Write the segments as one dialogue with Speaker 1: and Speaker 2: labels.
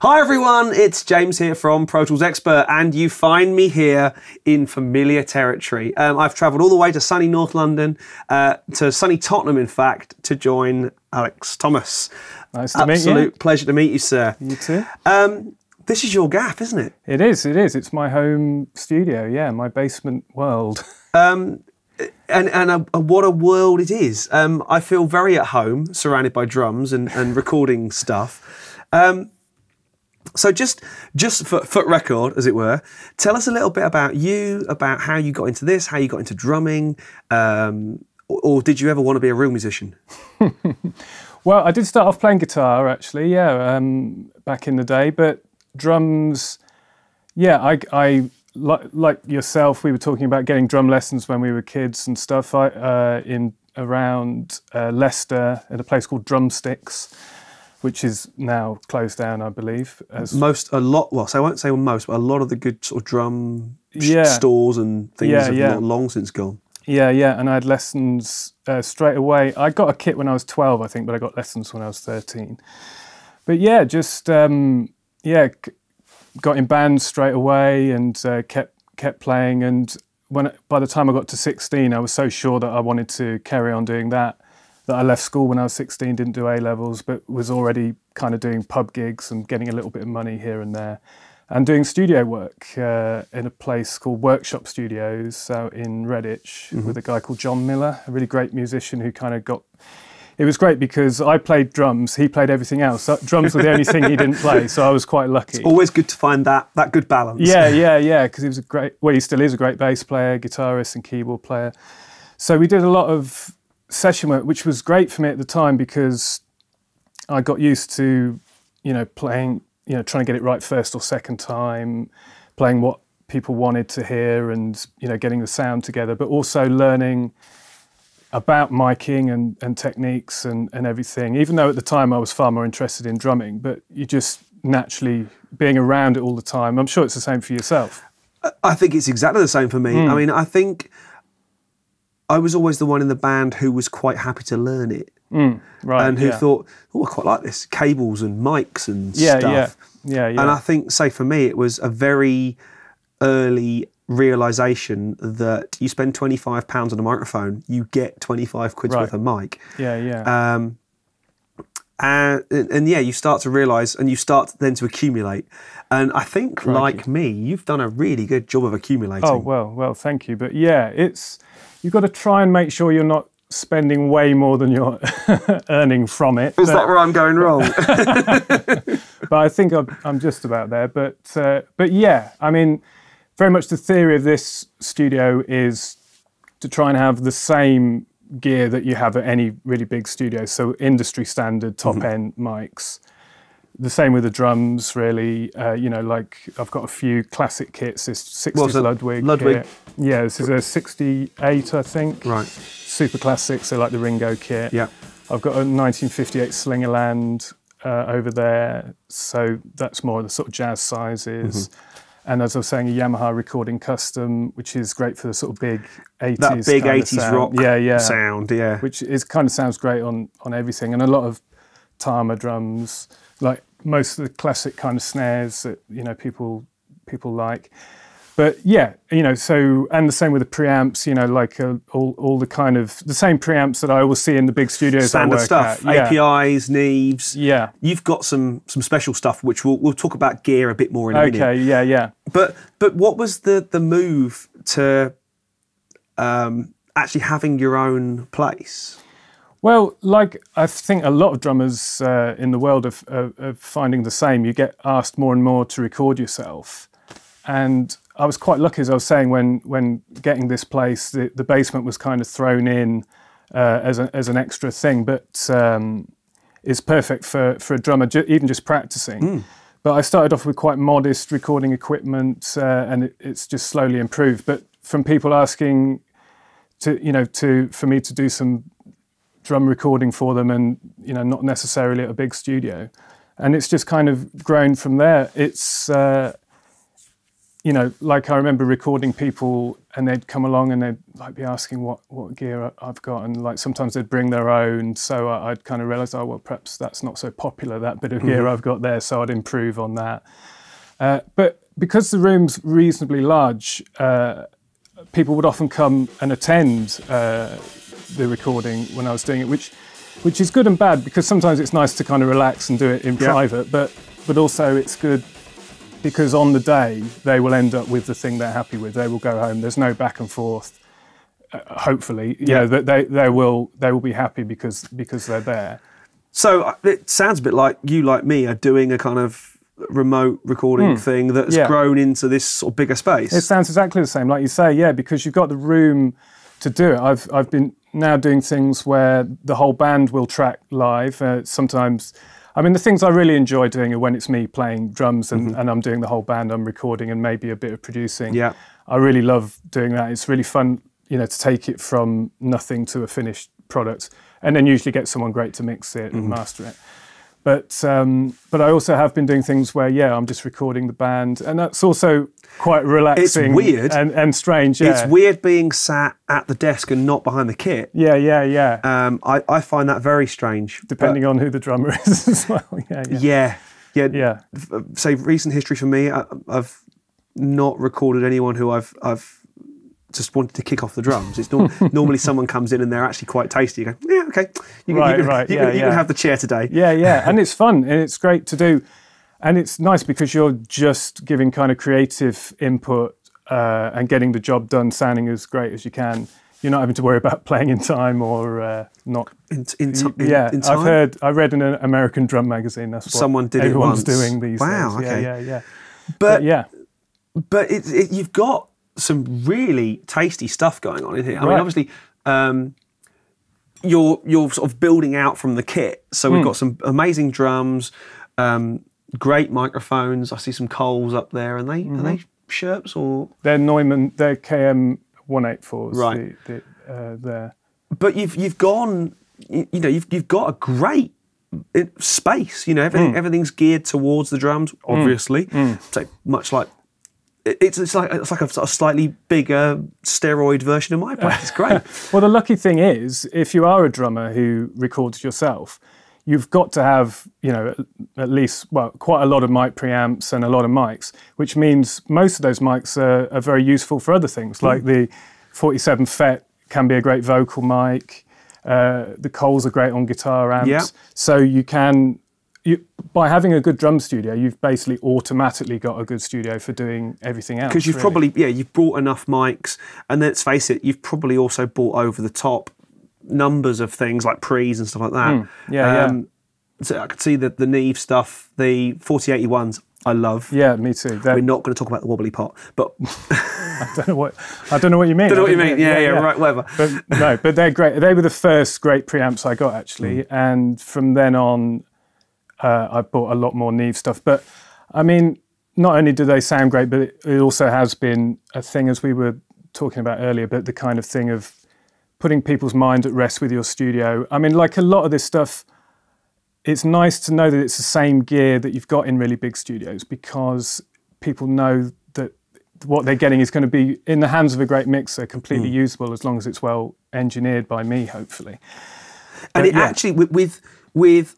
Speaker 1: Hi everyone, it's James here from Pro Tools Expert, and you find me here in familiar territory. I've travelled all the way to sunny North London, to sunny Tottenham in fact, to join Alex Thomas.
Speaker 2: Nice to meet you.
Speaker 1: Absolute pleasure to meet you, sir.
Speaker 2: You too.
Speaker 1: This is your gaff, isn't it?
Speaker 2: It is. It's my home studio, yeah, my basement world.
Speaker 1: And what a world it is. I feel very at home, surrounded by drums and recording stuff. So just for record, as it were, tell us a little bit about you, about how you got into this, how you got into drumming, or did you ever want to be a real musician?
Speaker 2: Well, I did start off playing guitar, actually, yeah, back in the day, but drums, yeah, I like yourself, we were talking about getting drum lessons when we were kids and stuff, in around Leicester at a place called Drumsticks, which is now closed down, I believe.
Speaker 1: Well, so I won't say most, but a lot of the good sort of drum stores and things have long since gone. Yeah, and I had lessons straight away. I got a kit when I was 12, I think, but I got lessons when I was 13. But yeah, just, got in bands straight away and kept playing. And by the time I got to 16, I was so sure that I wanted to carry on doing that I left school when I was 16, didn't do A-levels, but was already kind of doing pub gigs and getting a little bit of money here and there. And doing studio work in a place called Workshop Studios out in Redditch with a guy called John Miller, a really great musician who kind of got... It was great because I played drums, he played everything else. So drums were the only thing he didn't play, so I was quite lucky. It's always good to find that good balance.
Speaker 2: Yeah, because he was he still is a great bass player, guitarist and keyboard player. So we did a lot of session work, which was great for me at the time because I got used to, playing, trying to get it right first or second time, playing what people wanted to hear and, getting the sound together, but also learning about miking and techniques and everything, even though at the time I was far more interested in drumming, but you just naturally being around it all the time. I'm sure it's the same for yourself.
Speaker 1: I think it's exactly the same for me. I mean, I think I was always the one in the band who was quite happy to learn it.
Speaker 2: Right,
Speaker 1: and who thought, I quite like this, cables and mics and stuff. Yeah. And I think, say for me, it was a very early realisation that you spend £25 on a microphone, you get 25 quid's worth of mic. And you start to realise, and you start then to accumulate. And I think, like me, you've done a really good job of accumulating.
Speaker 2: Oh, well, thank you. But yeah, you've got to try and make sure you're not spending way more than you're earning from it.
Speaker 1: Is that where I'm going wrong?
Speaker 2: But I think I'm just about there. But yeah, I mean, very much the theory of this studio is to try and have the same gear that you have at any really big studio. So industry standard, top end mics. The same with the drums, really. Like I've got a few classic kits. This 60s Ludwig. Kit. Yeah, this is a 68, I think.
Speaker 1: Right.
Speaker 2: Super classic, so like the Ringo kit.
Speaker 1: Yeah.
Speaker 2: I've got a 1958 Slingerland over there, so that's more of the sort of jazz sizes. And as I was saying, a Yamaha Recording Custom, which is great for the sort of big 80s
Speaker 1: That big 80s
Speaker 2: sound.
Speaker 1: rock sound,
Speaker 2: Which kind of sounds great on everything. And a lot of Tama drums, like most of the classic kind of snares that, people like. But yeah, so, and the same with the preamps, like all the kind of, the same preamps that I always see in the big studios.
Speaker 1: Standard stuff, APIs, Neves.
Speaker 2: Yeah.
Speaker 1: You've got some special stuff, which we'll talk about gear a bit more in a minute.
Speaker 2: Okay, yeah.
Speaker 1: But what was the move to actually having your own place?
Speaker 2: Well, like I think a lot of drummers in the world are finding the same. You get asked more and more to record yourself. And I was quite lucky, as I was saying, when getting this place, the basement was kind of thrown in as an extra thing, but is perfect for a drummer, even just practicing. But I started off with quite modest recording equipment, and it's just slowly improved. But from people asking for me to do some drum recording for them, and not necessarily at a big studio, and it's just kind of grown from there. It's
Speaker 1: you know, like I remember recording people and they'd come along and they'd like be asking what gear I've got, and like sometimes they'd bring their own, so I'd kind of realise, oh well, perhaps that's not so popular, that bit of gear I've got there, so I'd improve on that. But because the room's reasonably large, people would often come and attend the recording when I was doing it, which is good and bad, because sometimes it's nice to kind of relax and do it in private, but also it's good because on the day they will end up with the thing they're happy with. They will go home. There's no back and forth. Hopefully, they will be happy because they're there.
Speaker 3: So it sounds a bit like you, like me, are doing a kind of remote recording thing that's grown into this sort of bigger space.
Speaker 1: It sounds exactly the same, like you say, yeah, because you've got the room to do it. I've been now doing things where the whole band will track live. Sometimes, I mean, the things I really enjoy doing are when it's me playing drums and I'm doing the whole band, I'm recording and maybe a bit of producing. Yeah, I really love doing that. It's really fun, you know, to take it from nothing to a finished product, and then usually get someone great to mix it and master it. But I also have been doing things where, I'm just recording the band, and that's also quite relaxing.
Speaker 3: It's weird.
Speaker 1: And strange, yeah.
Speaker 3: It's weird being sat at the desk and not behind the kit.
Speaker 1: Yeah.
Speaker 3: I find that very strange.
Speaker 1: Depending on who the drummer is as well,
Speaker 3: yeah. Say, recent history for me, I've not recorded anyone who I've just wanted to kick off the drums. It's normally someone comes in and they're actually quite tasty. You go, yeah, okay. You can have the chair today.
Speaker 1: Yeah. And it's fun and it's great to do. And it's nice because you're just giving kind of creative input and getting the job done, sounding as great as you can. You're not having to worry about playing in time or not.
Speaker 3: In time?
Speaker 1: I read in an American drum magazine, that's what
Speaker 3: someone did
Speaker 1: everyone's
Speaker 3: it once.
Speaker 1: doing these days.
Speaker 3: Wow, okay.
Speaker 1: Yeah.
Speaker 3: But you've got some really tasty stuff going on in here. I mean, obviously, you're sort of building out from the kit. So we've got some amazing drums, great microphones. I see some Coles up there. Are they Sherps or?
Speaker 1: They're Neumann. They're KM 184s.
Speaker 3: Right.
Speaker 1: There.
Speaker 3: But you've gone. You've got a great space. You know, everything's geared towards the drums. Obviously, so much like. It's like a sort of slightly bigger steroid version of my place. It's great.
Speaker 1: Well, the lucky thing is, if you are a drummer who records yourself, you've got to have, at least, quite a lot of mic preamps and a lot of mics, which means most of those mics are very useful for other things, like the 47 FET can be a great vocal mic. The Coles are great on guitar amps. Yeah. So you can... by having a good drum studio, you've basically automatically got a good studio for doing everything else.
Speaker 3: Because you've you've brought enough mics, and let's face it, you've probably also brought over the top numbers of things like pre's and stuff like that. So I could see the Neve stuff, the 4081s. I love.
Speaker 1: Yeah, me too.
Speaker 3: We're not going to talk about the wobbly pot, but
Speaker 1: I don't know what you mean.
Speaker 3: Don't know what you mean. Yeah, right, whatever.
Speaker 1: But they're great. They were the first great preamps I got actually, and from then on. I bought a lot more Neve stuff, but I mean, not only do they sound great, but it also has been a thing, as we were talking about earlier, but the kind of thing of putting people's mind at rest with your studio. I mean, like a lot of this stuff, it's nice to know that it's the same gear that you've got in really big studios, because people know that what they're getting is going to be in the hands of a great mixer, completely usable, as long as it's well engineered by me, hopefully.
Speaker 3: And it actually, with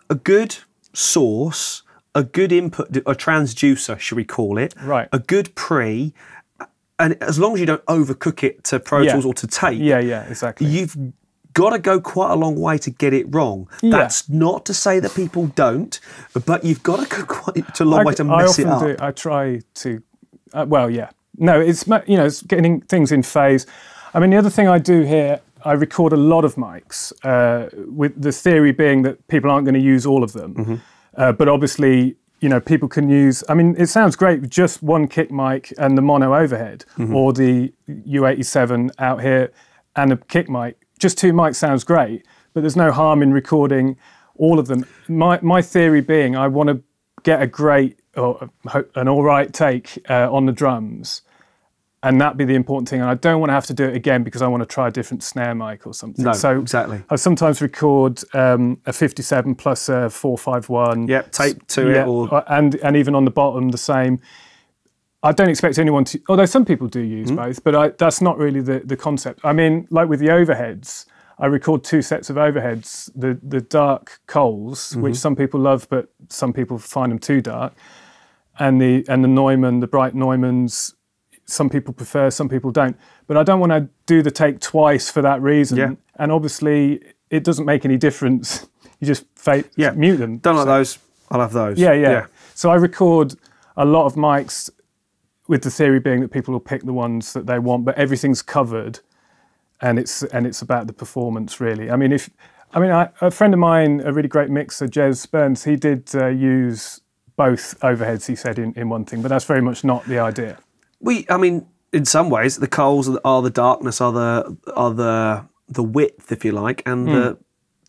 Speaker 3: a good source, a good input, a transducer, should we call it?
Speaker 1: Right.
Speaker 3: A good pre, and as long as you don't overcook it to Pro Tools or to tape.
Speaker 1: Yeah, exactly.
Speaker 3: You've got to go quite a long way to get it wrong. Yeah. That's not to say that people don't, but you've got to go quite a long way to mess it up.
Speaker 1: I try to, No, it's getting things in phase. I mean, the other thing I do here, I record a lot of mics, with the theory being that people aren't going to use all of them. But obviously, people can use, I mean, it sounds great with just one kick mic and the mono overhead, or the U87 out here and a kick mic. Just two mics sounds great, but there's no harm in recording all of them. My theory being, I want to get a great, or an all right take on the drums. And that be the important thing. And I don't want to have to do it again because I want to try a different snare mic or something.
Speaker 3: No, exactly.
Speaker 1: I sometimes record a 57 plus a 451.
Speaker 3: Yep, tape to it.
Speaker 1: And even on the bottom, the same. I don't expect anyone to, although some people do use both, but that's not really the concept. I mean, like with the overheads, I record 2 sets of overheads, the dark Coles, which some people love, but some people find them too dark, and the Neumann, the bright Neumanns, some people prefer, some people don't. But I don't want to do the take twice for that reason.
Speaker 3: Yeah.
Speaker 1: And obviously, it doesn't make any difference. You just mute them.
Speaker 3: Don't like those, I'll have those.
Speaker 1: Yeah. So I record a lot of mics with the theory being that people will pick the ones that they want, but everything's covered. And it's about the performance, really. I mean, a friend of mine, a really great mixer, Jez Burns, he did use both overheads, he said, in one thing, but that's very much not the idea.
Speaker 3: I mean, in some ways, the Coles are the darkness, are the width, if you like, and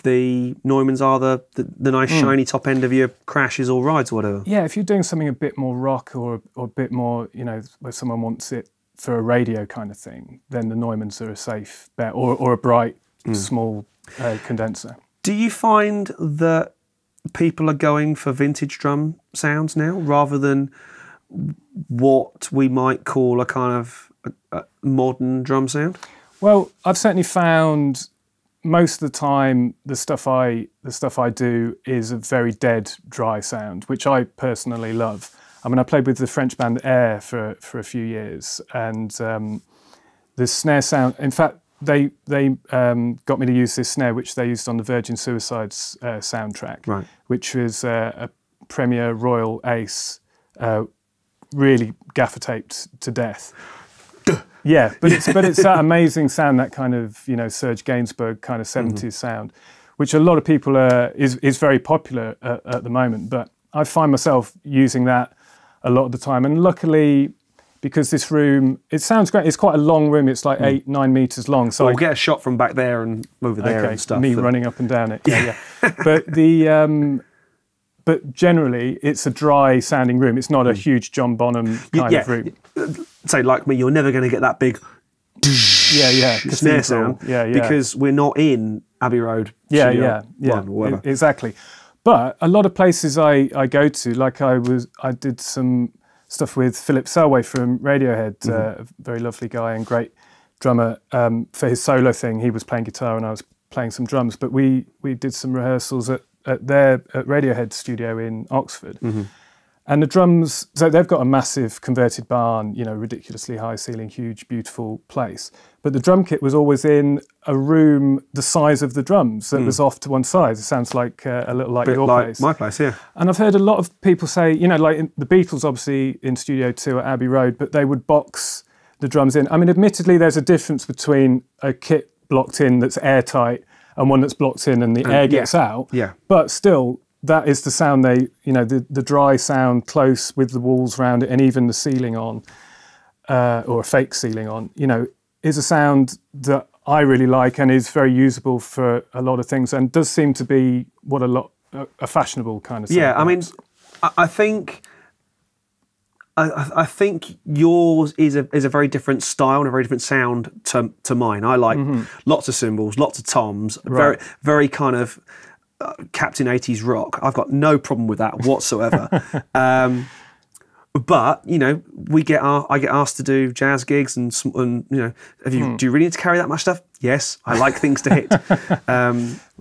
Speaker 3: the Neumanns are the nice shiny top end of your crashes or rides or whatever.
Speaker 1: Yeah, if you're doing something a bit more rock or a bit more, where someone wants it for a radio kind of thing, then the Neumanns are a safe bet, or a bright, small condenser.
Speaker 3: Do you find that people are going for vintage drum sounds now, rather than what we might call a kind of a modern drum sound?
Speaker 1: Well, I've certainly found most of the time the stuff I do is a very dead, dry sound, which I personally love. I mean, I played with the French band Air for a few years, and the snare sound. In fact, they got me to use this snare, which they used on the Virgin Suicides soundtrack,
Speaker 3: right,
Speaker 1: which was a Premier Royal Ace, really gaffer taped to death. Yeah, but it's that amazing sound, that kind of Serge Gainsbourg kind of 70s sound, which a lot of people is very popular at the moment. But I find myself using that a lot of the time, and luckily, because this room, it sounds great. It's quite a long room. It's like 8-9 meters long. So
Speaker 3: we'll get a shot from back there and over there and stuff.
Speaker 1: Me running up and down it. Yeah. But but generally, it's a dry sounding room. It's not a huge John Bonham kind of room.
Speaker 3: Say like me, you're never going to get that big snare sound. Because we're not in Abbey Road.
Speaker 1: Yeah.
Speaker 3: Or whatever.
Speaker 1: Exactly. But a lot of places I go to, like I did some stuff with Philip Selway from Radiohead, a very lovely guy and great drummer. For his solo thing, he was playing guitar and I was playing some drums. But we did some rehearsals at Radiohead studio in Oxford. And the drums, so they've got a massive converted barn, ridiculously high ceiling, huge, beautiful place. But the drum kit was always in a room the size of the drums that was off to one side. It sounds like a little like your place.
Speaker 3: My place, yeah.
Speaker 1: And I've heard a lot of people say, like the Beatles obviously in Studio 2 at Abbey Road, but they would box the drums in. I mean, admittedly, there's a difference between a kit blocked in that's airtight and one that's blocked in and the air gets out.
Speaker 3: Yeah.
Speaker 1: But still, that is the sound the dry sound close with the walls around it and even the ceiling on, or a fake ceiling on, is a sound that I really like and is very usable for a lot of things and does seem to be what a fashionable kind of sound.
Speaker 3: Yeah, I mean, I think yours is a very different style and a very different sound to mine. I like lots of cymbals, lots of toms, very very kind of Captain 80s rock. I've got no problem with that whatsoever. But I get asked to do jazz gigs and do you really need to carry that much stuff? Yes, I like things to hit.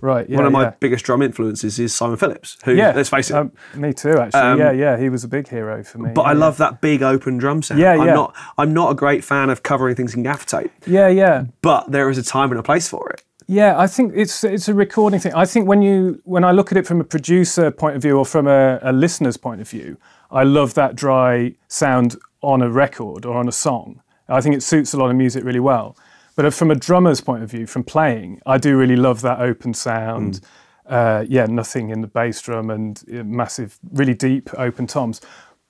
Speaker 1: Right. Yeah,
Speaker 3: one of my biggest drum influences is Simon Phillips, who, let's face it,
Speaker 1: me too. Actually, he was a big hero for me.
Speaker 3: But I love that big open drum sound. I'm not a great fan of covering things in gaffer tape.
Speaker 1: Yeah.
Speaker 3: But there is a time and a place for it.
Speaker 1: Yeah, I think it's a recording thing. I think when I look at it from a producer point of view or from a listener's point of view, I love that dry sound on a record or on a song. I think it suits a lot of music really well. But from a drummer's point of view, from playing, I do really love that open sound. Nothing in the bass drum and massive, really deep open toms.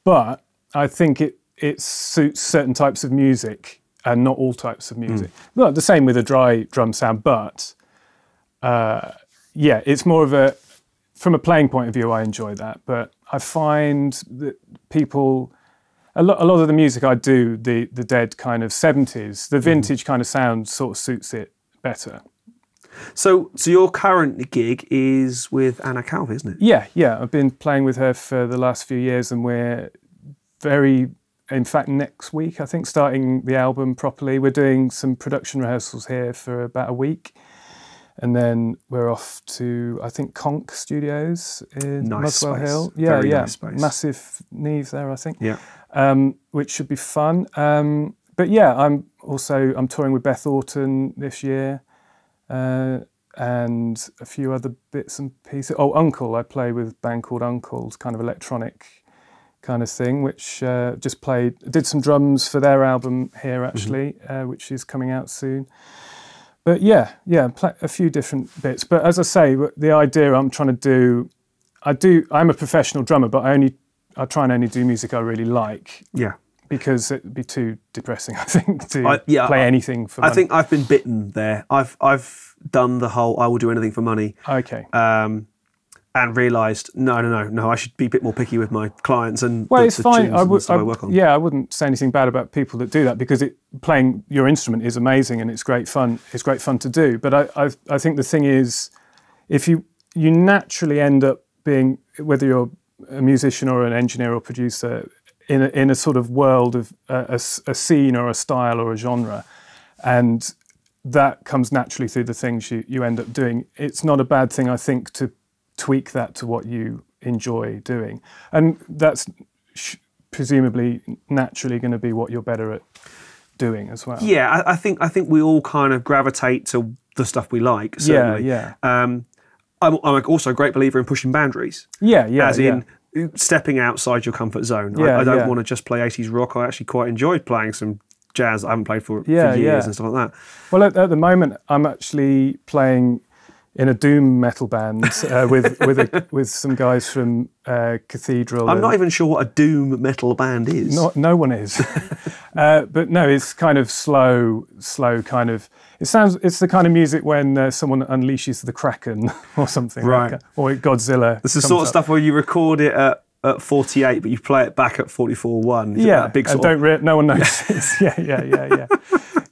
Speaker 1: But I think it suits certain types of music and not all types of music. Well, the same with a dry drum sound, but it's more of from a playing point of view, I enjoy that. But I find that people, a lot of the music I do, the dead kind of 70s, the vintage kind of sound sort of suits it better.
Speaker 3: So your current gig is with Anna Calvi, isn't it?
Speaker 1: Yeah. I've been playing with her for the last few years and we're very in fact, next week, I think, starting the album properly. We're doing some production rehearsals here for about a week. And then we're off to, I think, Conch Studios in Muswell Hill. Yeah,
Speaker 3: Very
Speaker 1: yeah.
Speaker 3: nice space.
Speaker 1: Massive Neve there, I think.
Speaker 3: Yeah.
Speaker 1: Which should be fun. But yeah, I'm touring with Beth Orton this year. And a few other bits and pieces. Oh, Uncle, I play with a band called Uncle. It's kind of electronic kind of thing, which did some drums for their album here, actually, which is coming out soon. But yeah, a few different bits. But as I say, the idea I'm trying to do, I'm a professional drummer, but I try and only do music I really like.
Speaker 3: Yeah. Because
Speaker 1: it'd be too depressing, I think, to play anything for money.
Speaker 3: I think I've been bitten there. I've done the whole I will do anything for money.
Speaker 1: Okay.
Speaker 3: And realised, no, I should be a bit more picky with my clients and
Speaker 1: it's fine.
Speaker 3: I work on.
Speaker 1: Yeah, I wouldn't say anything bad about people that do that, because playing your instrument is amazing and it's great fun. It's great fun to do. But I think the thing is, if you naturally end up being, whether you're a musician or an engineer or producer, in a sort of world of a scene or a style or a genre, and that comes naturally through the things you end up doing. It's not a bad thing, I think, to tweak that to what you enjoy doing, and that's presumably naturally going to be what you're better at doing as well.
Speaker 3: Yeah, I think we all kind of gravitate to the stuff we like. Certainly.
Speaker 1: Yeah.
Speaker 3: I'm also a great believer in pushing boundaries.
Speaker 1: Yeah.
Speaker 3: As in stepping outside your comfort zone. I don't want to just play 80s rock. I actually quite enjoy playing some jazz I haven't played for years and stuff like that.
Speaker 1: Well, at the moment, I'm actually playing in a doom metal band with some guys from Cathedral.
Speaker 3: I'm not even sure what a doom metal band is.
Speaker 1: No one is. But no, it's kind of slow kind of. It's the kind of music when someone unleashes the Kraken or something,
Speaker 3: right?
Speaker 1: Or Godzilla.
Speaker 3: It's the sort of stuff where you record it at 48, but you play it back at 44.1.
Speaker 1: Yeah,
Speaker 3: big
Speaker 1: no one knows.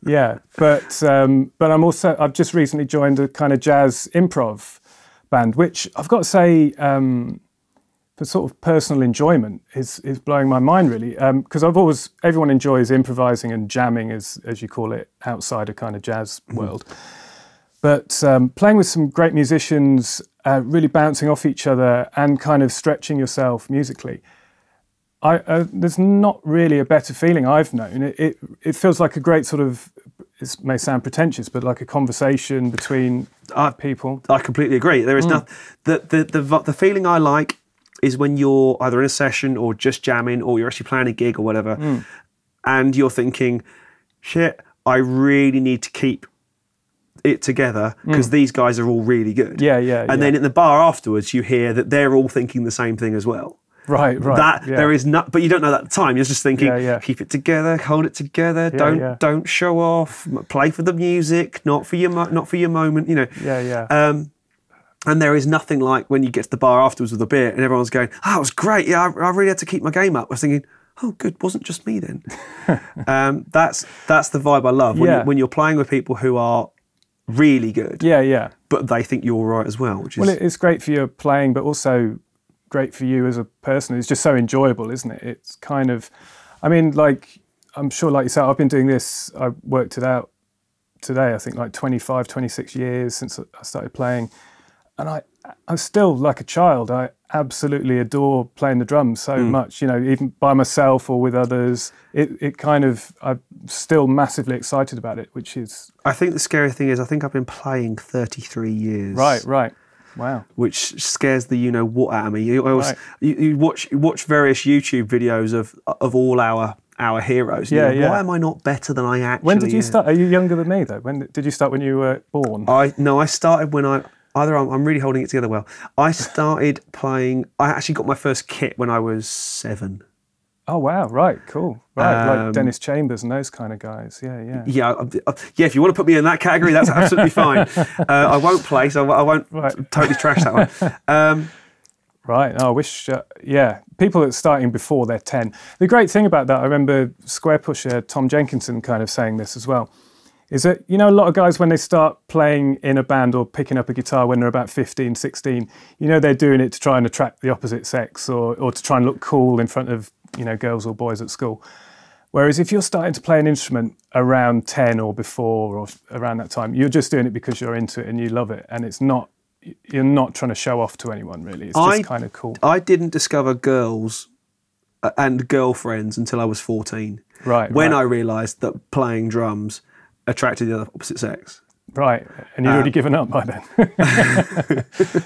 Speaker 1: Yeah. But I've just recently joined a kind of jazz improv band, which I've got to say, for sort of personal enjoyment, is blowing my mind, really. Because everyone enjoys improvising and jamming, as you call it, outside a kind of jazz world. But playing with some great musicians, really bouncing off each other and kind of stretching yourself musically, there's not really a better feeling I've known. It feels like a great sort of, it may sound pretentious, but like a conversation between people.
Speaker 3: I completely agree. There is nothing. The feeling I like is when you're either in a session or just jamming, or you're actually playing a gig or whatever, and you're thinking, shit, I really need to keep it together because these guys are all really good. And then in the bar afterwards, you hear that they're all thinking the same thing as well.
Speaker 1: Right.
Speaker 3: There is not, but you don't know that at the time. You're just thinking, keep it together, hold it together. Don't show off. Play for the music, not for your moment. You know. And there is nothing like when you get to the bar afterwards with a beer and everyone's going, "Oh, it was great. Yeah, I really had to keep my game up." I was thinking, "Oh, good. Wasn't just me then." That's the vibe I love when you're playing with people who are really good. But they think you're all right as well. Which is
Speaker 1: it's great for your playing, but also great for you as a person. It's just so enjoyable, isn't it? It's kind of, I mean, like, I'm sure, like you said, I've been doing this, I worked it out today, I think like 25, 26 years since I started playing. And I'm still like a child. I absolutely adore playing the drums so much, you know, even by myself or with others. I'm still massively excited about it, which is...
Speaker 3: I think the scary thing is I think I've been playing 33 years.
Speaker 1: Right. Wow.
Speaker 3: Which scares the you-know-what out of me. You watch various YouTube videos of all our heroes. Why am I not better than I actually am?
Speaker 1: When did you start? Are you younger than me, though? When did you start? When you were born?
Speaker 3: I started when I'm really holding it together well. I started playing... I actually got my first kit when I was 7.
Speaker 1: Oh, wow, right, cool. Right, like Dennis Chambers and those kind of guys, yeah.
Speaker 3: Yeah, if you want to put me in that category, that's absolutely fine. I won't play, so I won't totally trash that one.
Speaker 1: Right, I wish, people that are starting before they're 10. The great thing about that, I remember Square Pusher Tom Jenkinson kind of saying this as well, is that, you know, a lot of guys, when they start playing in a band or picking up a guitar when they're about 15, 16, you know, they're doing it to try and attract the opposite sex or to try and look cool in front of, you know, girls or boys at school. Whereas if you're starting to play an instrument around 10 or before or around that time, you're just doing it because you're into it and you love it, and you're not trying to show off to anyone, really. It's just kind of cool.
Speaker 3: I didn't discover girls and girlfriends until I was 14.
Speaker 1: Right.
Speaker 3: When I realised that playing drums attracted the opposite sex.
Speaker 1: Right, and you'd already given up by then.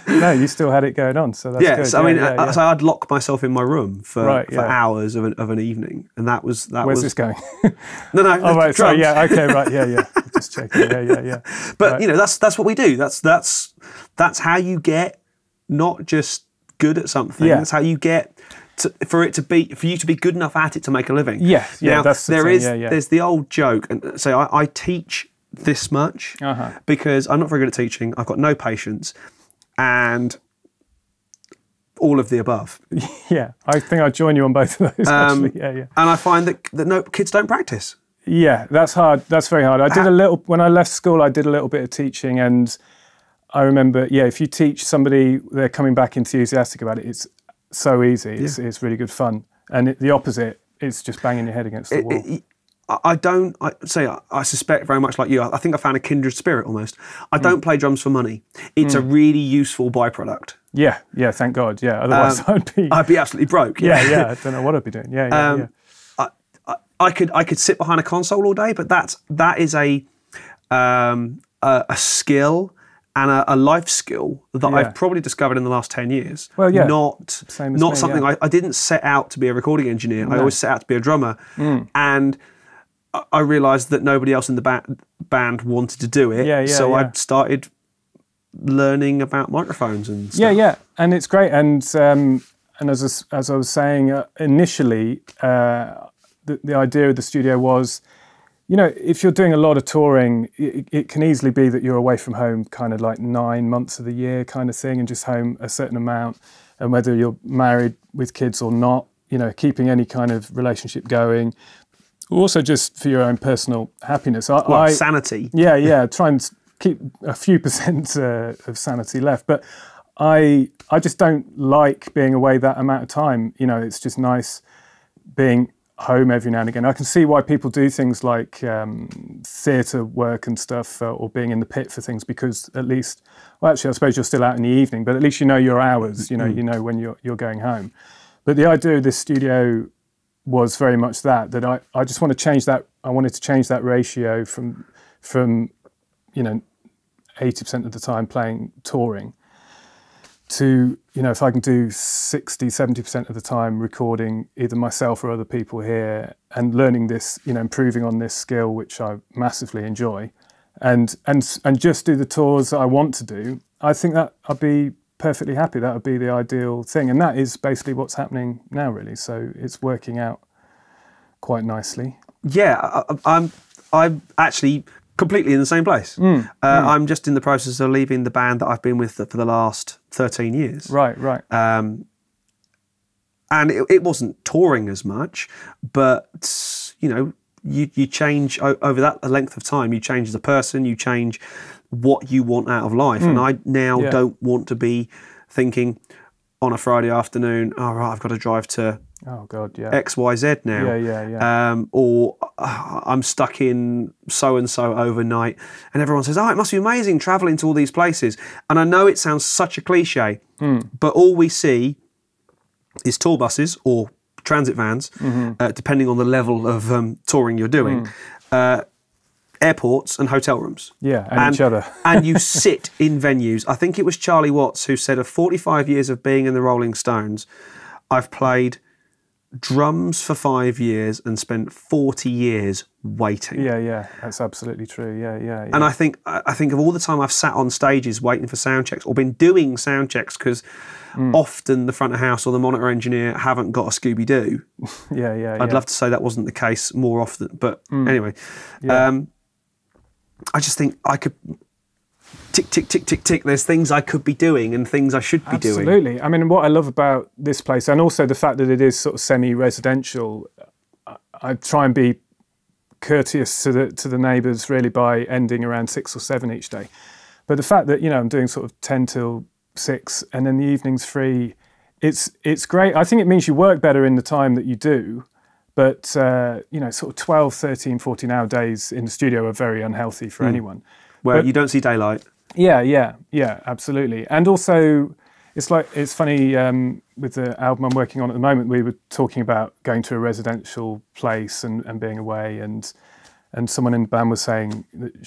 Speaker 1: No, you still had it going on, so that's good.
Speaker 3: Yes, I mean, so I'd lock myself in my room for hours of an evening, and that was.
Speaker 1: Where's this going?
Speaker 3: No.
Speaker 1: Oh, right, sorry, yeah, okay, right, yeah. Just checking, yeah.
Speaker 3: But
Speaker 1: right.
Speaker 3: you know, that's what we do. That's how you get not just good at something. Yeah. That's how you get for you to be good enough at it to make a living.
Speaker 1: Yeah.
Speaker 3: Now,
Speaker 1: that's the thing.
Speaker 3: There's the old joke, and so I teach this much because I'm not very good at teaching. I've got no patience, and all of the above.
Speaker 1: Yeah, I think I'd join you on both of those. Actually. Yeah.
Speaker 3: And I find that no kids don't practice.
Speaker 1: Yeah, that's hard. That's very hard. I did a little when I left school. I did a little bit of teaching, and I remember, if you teach somebody, they're coming back enthusiastic about it. It's so easy. It's really good fun. And the opposite, it's just banging your head against the wall. I suspect very much like you, I think I found a kindred spirit almost. I don't play drums for money. It's a really useful byproduct. Yeah, thank God, otherwise
Speaker 3: I'd be absolutely broke.
Speaker 1: Yeah, I don't know what I'd be doing. Yeah.
Speaker 3: I could sit behind a console all day, but that is a skill and a life skill that I've probably discovered in the last 10 years.
Speaker 1: Well, yeah.
Speaker 3: Not something I didn't set out to be a recording engineer. No. I always set out to be a drummer. And I realised that nobody else in the band wanted to do it. I started learning about microphones and stuff.
Speaker 1: Yeah. And it's great. And as I was saying, initially, the idea of the studio was, if you're doing a lot of touring, it can easily be that you're away from home kind of like 9 months of the year kind of thing, and just home a certain amount. And whether you're married with kids or not, keeping any kind of relationship going. Also just for your own personal happiness.
Speaker 3: Sanity.
Speaker 1: Yeah, try and keep a few percent of sanity left. But I just don't like being away that amount of time. It's just nice being home every now and again. I can see why people do things like theatre work and stuff, or being in the pit for things, because at least, well, actually, I suppose you're still out in the evening, but at least you know your hours, you know when you're going home. But the idea of this studio was very much that I just want to change that. I wanted to change that ratio from 80% of the time playing touring to, if I can do 60, 70% of the time recording either myself or other people here, and learning this, improving on this skill, which I massively enjoy, and just do the tours that I want to do, I think that I'd be perfectly happy. That would be the ideal thing. And that is basically what's happening now, really. So it's working out quite nicely.
Speaker 3: Yeah, I'm actually completely in the same place. I'm just in the process of leaving the band that I've been with for the last 13 years.
Speaker 1: Right.
Speaker 3: And it wasn't touring as much, but, you change over that length of time. You change as a person, you change what you want out of life. And I now don't want to be thinking on a Friday afternoon, I've got to drive to XYZ now. Or I'm stuck in so-and-so overnight, and everyone says, it must be amazing travelling to all these places. And I know it sounds such a cliche, but all we see is tour buses or transit vans, depending on the level of touring you're doing. Airports and hotel rooms.
Speaker 1: Yeah, and each other.
Speaker 3: And you sit in venues. I think it was Charlie Watts who said, of 45 years of being in the Rolling Stones, I've played drums for 5 years and spent 40 years waiting.
Speaker 1: Yeah, that's absolutely true. Yeah.
Speaker 3: And I think of all the time I've sat on stages waiting for sound checks, or been doing sound checks, because often the front of house or the monitor engineer haven't got a Scooby-Doo.
Speaker 1: Yeah.
Speaker 3: I'd love to say that wasn't the case more often, but anyway. I just think I could tick, tick, tick, tick, tick. There's things I could be doing and things I should be doing.
Speaker 1: Absolutely. I mean, what I love about this place, and also the fact that it is sort of semi-residential, I try and be courteous to the neighbours, really, by ending around 6 or 7 each day. But the fact that, I'm doing sort of 10 till 6 and then the evening's free, it's great. I think it means you work better in the time that you do, But, sort of 12, 13, 14-hour days in the studio are very unhealthy for anyone.
Speaker 3: Where you don't see daylight.
Speaker 1: Yeah, absolutely. And also, it's funny, with the album I'm working on at the moment, we were talking about going to a residential place and being away, and someone in the band was saying that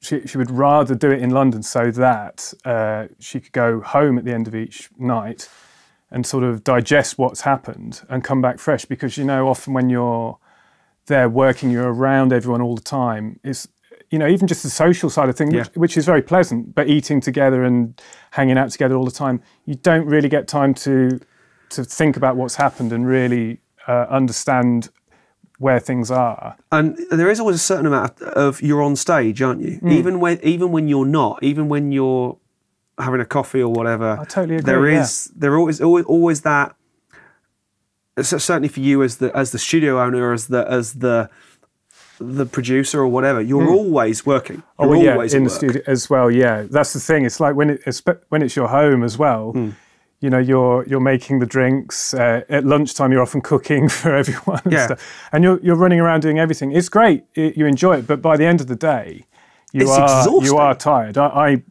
Speaker 1: she would rather do it in London so that she could go home at the end of each night and sort of digest what's happened and come back fresh, because, often when you're there working, you're around everyone all the time. It's, even just the social side of things, which is very pleasant, but eating together and hanging out together all the time, you don't really get time to think about what's happened and really understand where things are. And
Speaker 3: there is always a certain amount of you're on stage, aren't you? Even when you're not, even when you're having a coffee or whatever.
Speaker 1: I totally agree.
Speaker 3: There is always that. Certainly for you as the studio owner, as the producer or whatever, you're always working. You're always
Speaker 1: in the studio as well. Yeah, that's the thing. It's like when it's your home as well. You're making the drinks at lunchtime. You're often cooking for everyone and stuff, and you're running around doing everything. It's great. You enjoy it, but by the end of the day, you are tired. I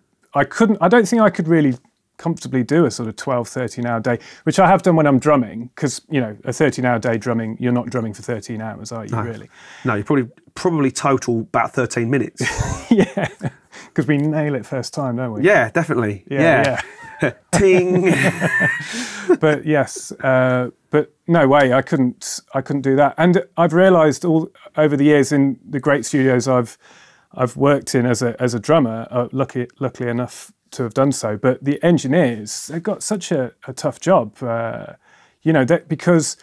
Speaker 1: don't think I could really comfortably do a sort of 12, 13-hour day, which I have done when I'm drumming, because, a 13-hour day drumming, you're not drumming for 13 hours, are you, really?
Speaker 3: No, you probably total about 13 minutes.
Speaker 1: Yeah, because we nail it first time, don't we?
Speaker 3: Yeah, definitely. Yeah. Ting.
Speaker 1: But yes, but no way, I couldn't do that. And I've realised all over the years in the great studios I've worked in as a drummer, luckily enough to have done so, but the engineers, they've got such a tough job, because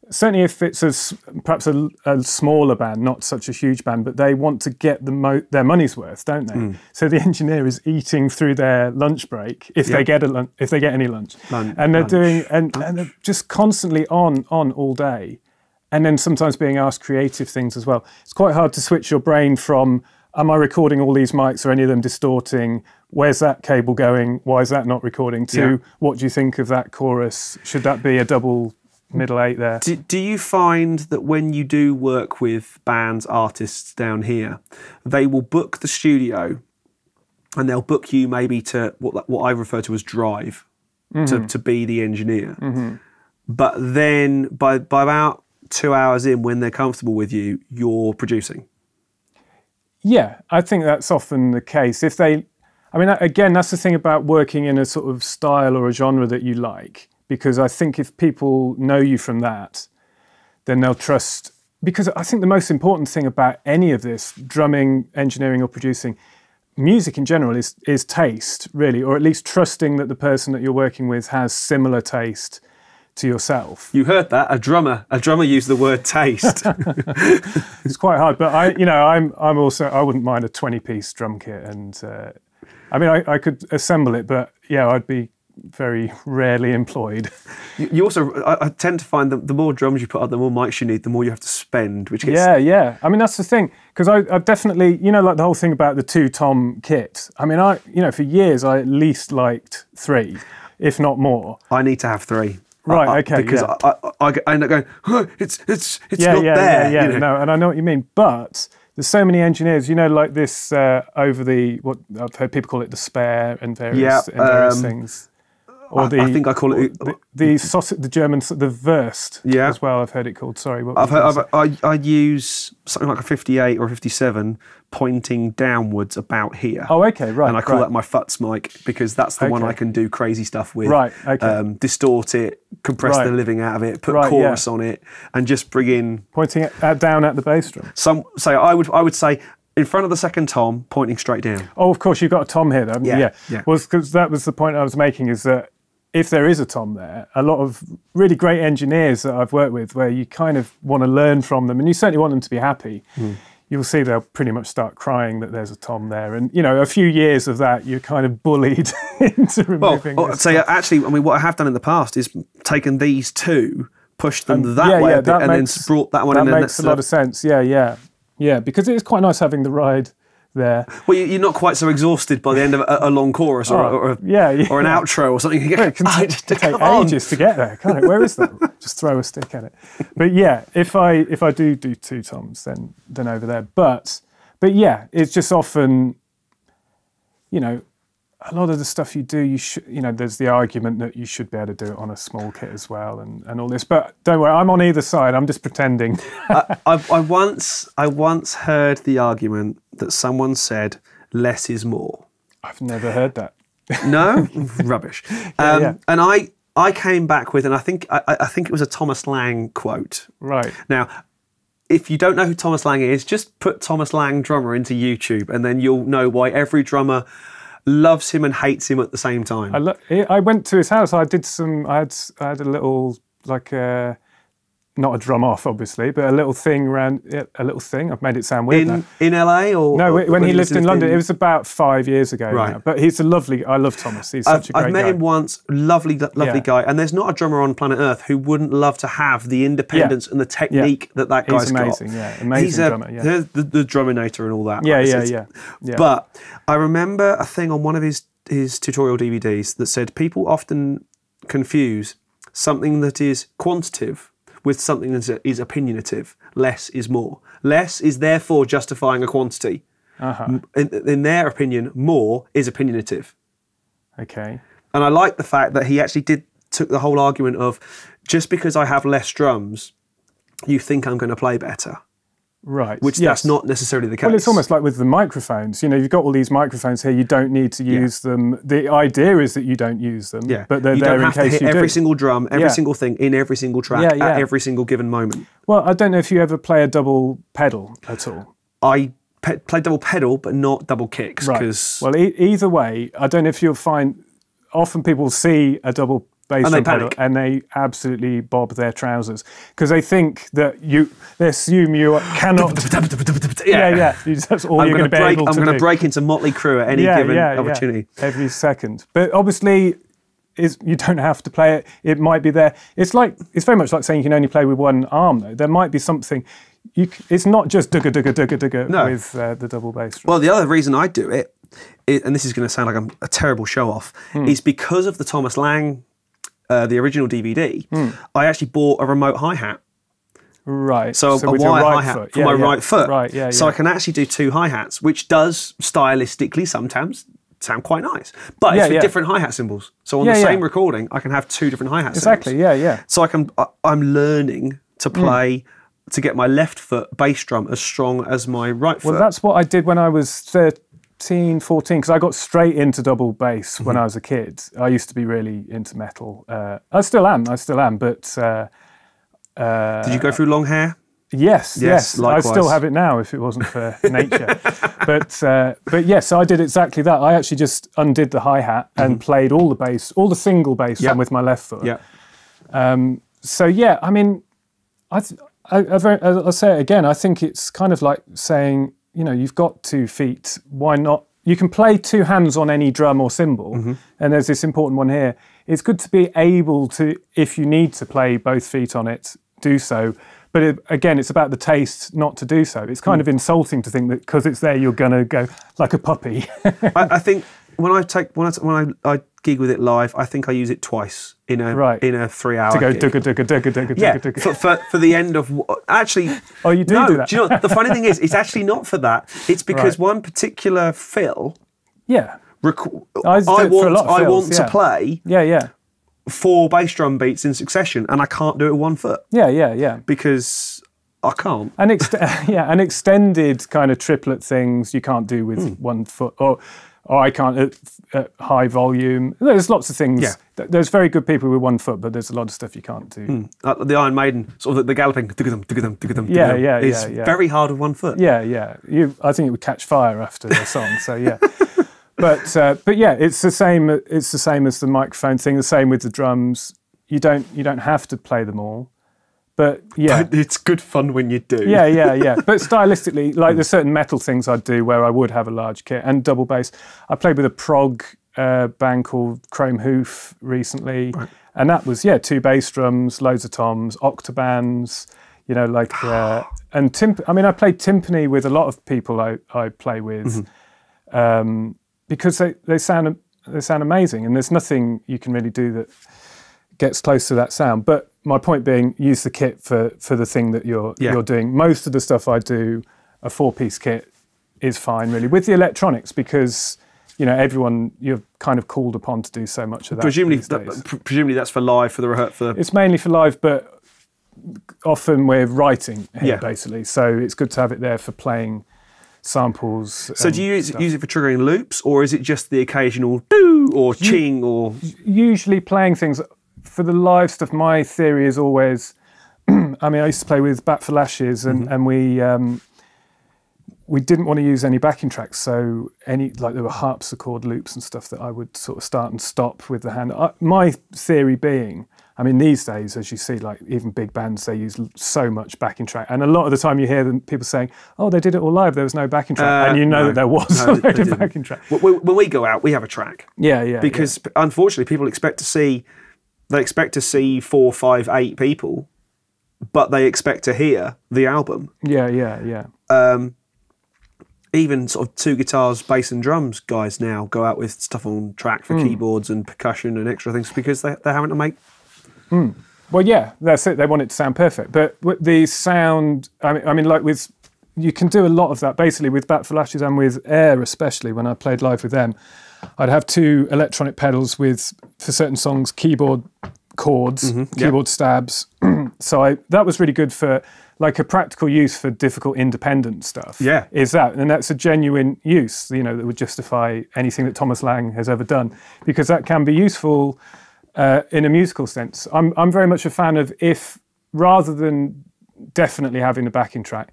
Speaker 1: certainly if it's perhaps a smaller band, not such a huge band, but they want to get their money's worth, don't they? So the engineer is eating through their lunch break, if they get any lunch, and they're doing and they're just constantly on all day, and then sometimes being asked creative things as well. It's quite hard to switch your brain from, am I recording all these mics? Are any of them distorting? Where's that cable going? Why is that not recording? To what do you think of that chorus? Should that be a double middle eight there?
Speaker 3: Do you find that when you do work with bands, artists down here, they will book the studio and they'll book you maybe to what I refer to as drive, to be the engineer. But then by about 2 hours in, when they're comfortable with you, you're producing?
Speaker 1: Yeah, I think that's often the case. Again, that's the thing about working in a sort of style or a genre that you like, because I think if people know you from that, then they'll trust. Because I think the most important thing about any of this, drumming, engineering or producing, music in general, is taste, really, or at least trusting that the person that you're working with has similar taste to yourself.
Speaker 3: You heard that? A drummer used the word taste.
Speaker 1: It's quite hard, but I wouldn't mind a 20-piece drum kit, and I could assemble it, but I'd be very rarely employed.
Speaker 3: You also, I tend to find that the more drums you put up, the more mics you need, the more you have to spend, which gets...
Speaker 1: Yeah. That's the thing, because I've definitely, like the whole thing about the 2-tom kit. For years I at least liked 3, if not more.
Speaker 3: I need to have 3.
Speaker 1: Right, okay.
Speaker 3: Because I end up going, it's not there.
Speaker 1: Yeah. No, and I know what you mean, but there's so many engineers, like this what I've heard people call it the spare and various things. Or
Speaker 3: I think I call it
Speaker 1: the sausage, the German, the Wurst as well. I've heard it called. Sorry,
Speaker 3: I use something like a 58 or a 57 pointing downwards about here.
Speaker 1: Oh, okay, right.
Speaker 3: And I call that my Futz mic, because that's the one I can do crazy stuff with.
Speaker 1: Right, okay.
Speaker 3: Distort it, compress the living out of it, put chorus on it, and just bring in
Speaker 1: pointing it down at the bass drum.
Speaker 3: I would say, in front of the second tom, pointing straight down.
Speaker 1: Oh, of course, you've got a tom here, though.
Speaker 3: Yeah.
Speaker 1: Well, because that was the point I was making, is that if there is a tom there, a lot of really great engineers that I've worked with, where you kind of want to learn from them, and you certainly want them to be happy, you'll see they'll pretty much start crying that there's a tom there. And, a few years of that, you're kind of bullied into removing
Speaker 3: actually, what I have done in the past is taken these two, pushed them that way a bit, and then brought that one in.
Speaker 1: That makes a lot of sense, yeah, because it is quite nice having the ride there.
Speaker 3: Well, you're not quite so exhausted by the end of a long chorus or an outro or something. You go,
Speaker 1: It can take ages to get there, can't it? Where is that? Just throw a stick at it. But yeah, if I do two toms, then over there. But yeah, it's just often, you know, a lot of the stuff you do, there's the argument that you should be able to do it on a small kit as well, and all this. But don't worry, I'm on either side. I'm just pretending.
Speaker 3: I once heard the argument that someone said less is more.
Speaker 1: I've never heard that.
Speaker 3: No, rubbish. And I came back with, and I think it was a Thomas Lang quote.
Speaker 1: Right.
Speaker 3: Now, if you don't know who Thomas Lang is, just put Thomas Lang drummer into YouTube, and then you'll know why every drummer loves him and hates him at the same time.
Speaker 1: I went to his house. I had a little, like, not a drum off, obviously, but a little thing around. A little thing. I've made it sound weird.
Speaker 3: In LA or
Speaker 1: no? When he lived in London, it was about 5 years ago.
Speaker 3: Right.
Speaker 1: Now. But he's a lovely. I love Thomas. He's such a great guy.
Speaker 3: I've met him once. Lovely guy. And there's not a drummer on planet Earth who wouldn't love to have the independence and the technique that guy's got.
Speaker 1: He's amazing. Yeah, amazing drummer. Yeah.
Speaker 3: The druminator and all that.
Speaker 1: Yeah.
Speaker 3: But I remember a thing on one of his tutorial DVDs that said people often confuse something that is quantitative with something that is opinionative. Less is more. Less is therefore justifying a quantity. In their opinion, more is opinionative.
Speaker 1: Okay.
Speaker 3: And I like the fact that he actually took the whole argument of, just because I have less drums, you think I'm going to play better.
Speaker 1: Right.
Speaker 3: Which that's not necessarily the case.
Speaker 1: Well, it's almost like with the microphones. You know, you've got all these microphones here. You don't need to use them. The idea is that you don't use them. Yeah. But they're there in case you do. You don't have to hit
Speaker 3: every single drum, every single thing in every single track at every single given moment.
Speaker 1: Well, I don't know if you ever play a double pedal at all.
Speaker 3: I play double pedal, but not double kicks.
Speaker 1: Right. Well, either way, I don't know if you'll find. Often people see a double bass drum pedal and they absolutely bob their trousers because they think that they assume you cannot. That's all you're going to be able to do.
Speaker 3: I'm going to break into Motley Crue at any given opportunity.
Speaker 1: Every second. But obviously, you don't have to play it. It might be there. It's very much like saying you can only play with one arm, though. There might be something. It's not just dugga with the double bass drum.
Speaker 3: Well, the other reason I do it, and this is going to sound like I'm a terrible show-off, is because of the Thomas Lang. The original DVD, I actually bought a remote hi-hat.
Speaker 1: Right.
Speaker 3: So a wire hi-hat for my right foot.
Speaker 1: Right, yeah.
Speaker 3: So I can actually do two hi-hats, which does stylistically sometimes sound quite nice. But it's for different hi-hat cymbals. So on the same recording, I can have two different hi-hat cymbals.
Speaker 1: Exactly, yeah.
Speaker 3: So I'm learning to play, to get my left foot bass drum as strong as my right foot.
Speaker 1: Well, that's what I did when I was 13, 14, because I got straight into double bass when I was a kid. I used to be really into metal. I still am, but...
Speaker 3: Did you go through long hair?
Speaker 1: Yes.
Speaker 3: Likewise.
Speaker 1: I still have it now if it wasn't for nature. But yes, I did exactly that. I actually just undid the hi-hat and played all the bass, all the single bass drum with my left foot.
Speaker 3: Yeah.
Speaker 1: So yeah, I mean, I'll say it again, I think it's kind of like saying, you know, you've got 2 feet, why not? You can play 2 hands on any drum or cymbal, and there's this important one here. It's good to be able to, if you need to play both feet on it, do so. But again, it's about the taste not to do so. It's kind of insulting to think that because it's there, you're going to go like a puppy.
Speaker 3: I think when I gig with it live, I think I use it twice in a 3-hour
Speaker 1: to go
Speaker 3: gig.
Speaker 1: dugga.
Speaker 3: For the end of actually.
Speaker 1: Oh, you do that.
Speaker 3: Do you know the funny thing is, it's actually not for that. It's because one particular fill.
Speaker 1: Yeah.
Speaker 3: I want to play.
Speaker 1: Yeah.
Speaker 3: 4 bass drum beats in succession, and I can't do it with 1 foot.
Speaker 1: Yeah.
Speaker 3: Because I can't.
Speaker 1: And and extended kind of triplet things you can't do with 1 foot, or I can't at high volume. There's lots of things. Yeah. There's very good people with 1 foot, but there's a lot of stuff you can't do.
Speaker 3: The Iron Maiden, sort of the galloping, is very hard with 1 foot.
Speaker 1: Yeah. I think it would catch fire after the song. So yeah. But yeah, it's the same. It's the same as the microphone thing. The same with the drums. You don't have to play them all, but yeah,
Speaker 3: but it's good fun when you do.
Speaker 1: Yeah. But stylistically, like there's certain metal things I'd do where I would have a large kit and double bass. I played with a prog band called Chrome Hoof recently, and that was 2 bass drums, loads of toms, octabands. You know, like
Speaker 2: and I mean, I play timpani with a lot of people I play with, because they sound amazing, and there's nothing you can really do that gets close to that sound. But my point being, use the kit for the thing that you're doing. Most of the stuff I do, a 4-piece kit is fine, really, with the electronics, because you're kind of called upon to do so much of that.
Speaker 3: Presumably that's for live, for the
Speaker 2: It's mainly for live, but often we're writing here, basically. So it's good to have it there for playing samples.
Speaker 3: So do you use it for triggering loops, or is it just the occasional doo or ching or?
Speaker 2: Usually playing things. For the live stuff, my theory is always, I mean, I used to play with Bat for Lashes, and we didn't want to use any backing tracks, so there were harpsichord loops and stuff that I would sort of start and stop with the hand. My theory being, I mean, these days, as you see, like even big bands, they use so much backing track, and a lot of the time you hear people saying, "Oh, they did it all live. There was no backing track," and that there was a backing track.
Speaker 3: When we go out, we have a track.
Speaker 2: Yeah.
Speaker 3: Because unfortunately, people expect to see 4, 5, 8 people, but they expect to hear the album.
Speaker 2: Yeah.
Speaker 3: Even sort of 2 guitars, bass and drums guys now go out with stuff on track for keyboards and percussion and extra things, because they're having to make.
Speaker 2: Well, yeah, that's it. They want it to sound perfect, but with the sound, I mean, like you can do a lot of that basically with Bat for Lashes and with Air, especially when I played live with them. I'd have 2 electronic pedals with, for certain songs, keyboard chords, keyboard stabs. So that was really good for like a practical use for difficult independent stuff.
Speaker 3: Yeah.
Speaker 2: Is that, and that's a genuine use, that would justify anything that Thomas Lang has ever done, because that can be useful in a musical sense. I'm very much a fan of, if rather than definitely having a backing track,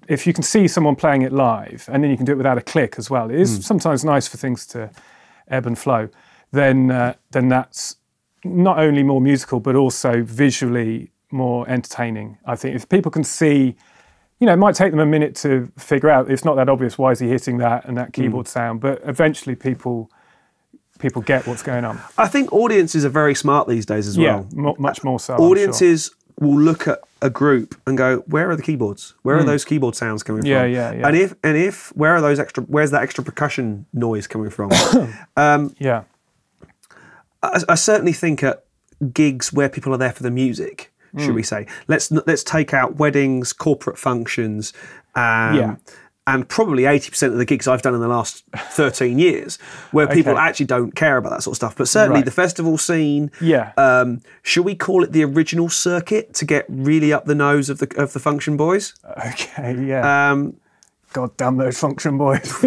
Speaker 2: if you can see someone playing it live and then you can do it without a click as well, it is sometimes nice for things to ebb and flow, then that's not only more musical but also visually more entertaining. I think if people can see, it might take them a minute to figure out, it's not that obvious, why is he hitting that and that keyboard sound, but eventually people get what's going on.
Speaker 3: I think audiences are very smart these days as well.
Speaker 2: Yeah, much more so.
Speaker 3: Audiences will look at a group and go, where are the keyboards? Where are those keyboard sounds coming from?
Speaker 2: Yeah.
Speaker 3: And if where's that extra percussion noise coming from?
Speaker 2: Yeah.
Speaker 3: I certainly think at gigs where people are there for the music, should we say? Let's take out weddings, corporate functions, and probably 80% of the gigs I've done in the last 13 years, where people actually don't care about that sort of stuff. But certainly the festival scene, should we call it the original circuit to get really up the nose of the function boys?
Speaker 2: Okay, yeah. God damn those function boys.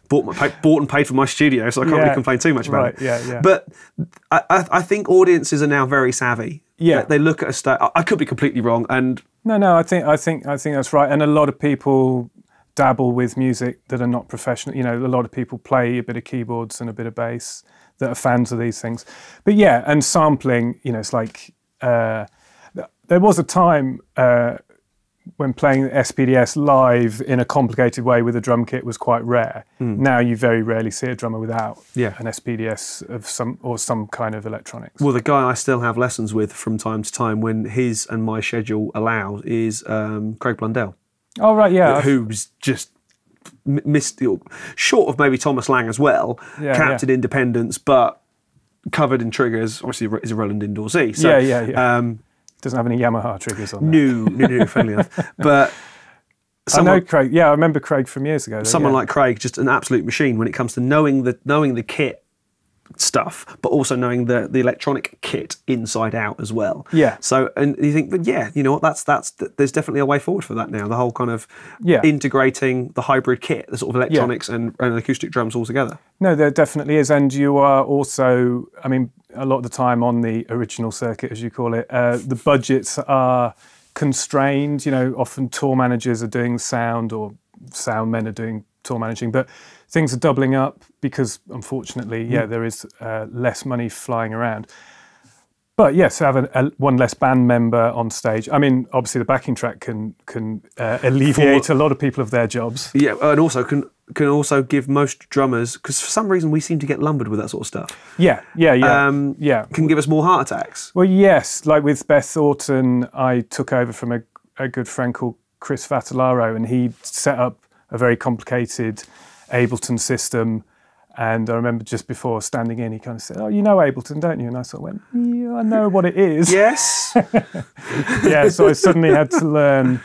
Speaker 3: Bought and paid for my studio, so I can't really complain too much about it.
Speaker 2: Yeah.
Speaker 3: But I think audiences are now very savvy.
Speaker 2: Yeah.
Speaker 3: They look at I could be completely wrong, and
Speaker 2: No, I think that's right. And a lot of people dabble with music that are not professional. A lot of people play a bit of keyboards and a bit of bass that are fans of these things. But yeah, and sampling, it's like there was a time when playing SPDS live in a complicated way with a drum kit was quite rare. Now you very rarely see a drummer without an SPDS of some kind of electronics.
Speaker 3: Well, the guy I still have lessons with from time to time, when his and my schedule allows, is Craig Blundell.
Speaker 2: Oh right, yeah.
Speaker 3: Who's just missed, short of maybe Thomas Lang as well, capped at Independence, but covered in triggers. Obviously, is a Roland Indoor-Z. So,
Speaker 2: doesn't have any Yamaha triggers on
Speaker 3: there. No, funnily enough. But
Speaker 2: I know Craig. Yeah, I remember Craig from years ago.
Speaker 3: Someone like Craig, just an absolute machine when it comes to knowing the kit stuff, but also knowing the electronic kit inside out as well.
Speaker 2: Yeah.
Speaker 3: So, and you think, but you know what? That's there's definitely a way forward for that now. The whole kind of integrating the hybrid kit, the sort of electronics and acoustic drums all together. No,
Speaker 2: there definitely is, and you are also, I mean, a lot of the time on the original circuit, as you call it, the budgets are constrained. Often tour managers are doing sound, or sound men are doing tour managing, but things are doubling up because, unfortunately, there is less money flying around. But yes, have one less band member on stage. I mean, obviously, the backing track can alleviate a lot of people of their jobs.
Speaker 3: Yeah, and also can also give most drummers, because for some reason we seem to get lumbered with that sort of stuff.
Speaker 2: Yeah.
Speaker 3: Can give us more heart attacks.
Speaker 2: Well, yes, like with Beth Orton, I took over from a good friend called
Speaker 1: Chris Vattalaro, and he set up a very complicated Ableton system. And I remember just before standing in, he kind of said, "Oh, you know Ableton, don't you?" And I sort of went, "Yeah, I know what it is."
Speaker 3: Yes.
Speaker 1: Yeah, so I suddenly had to learn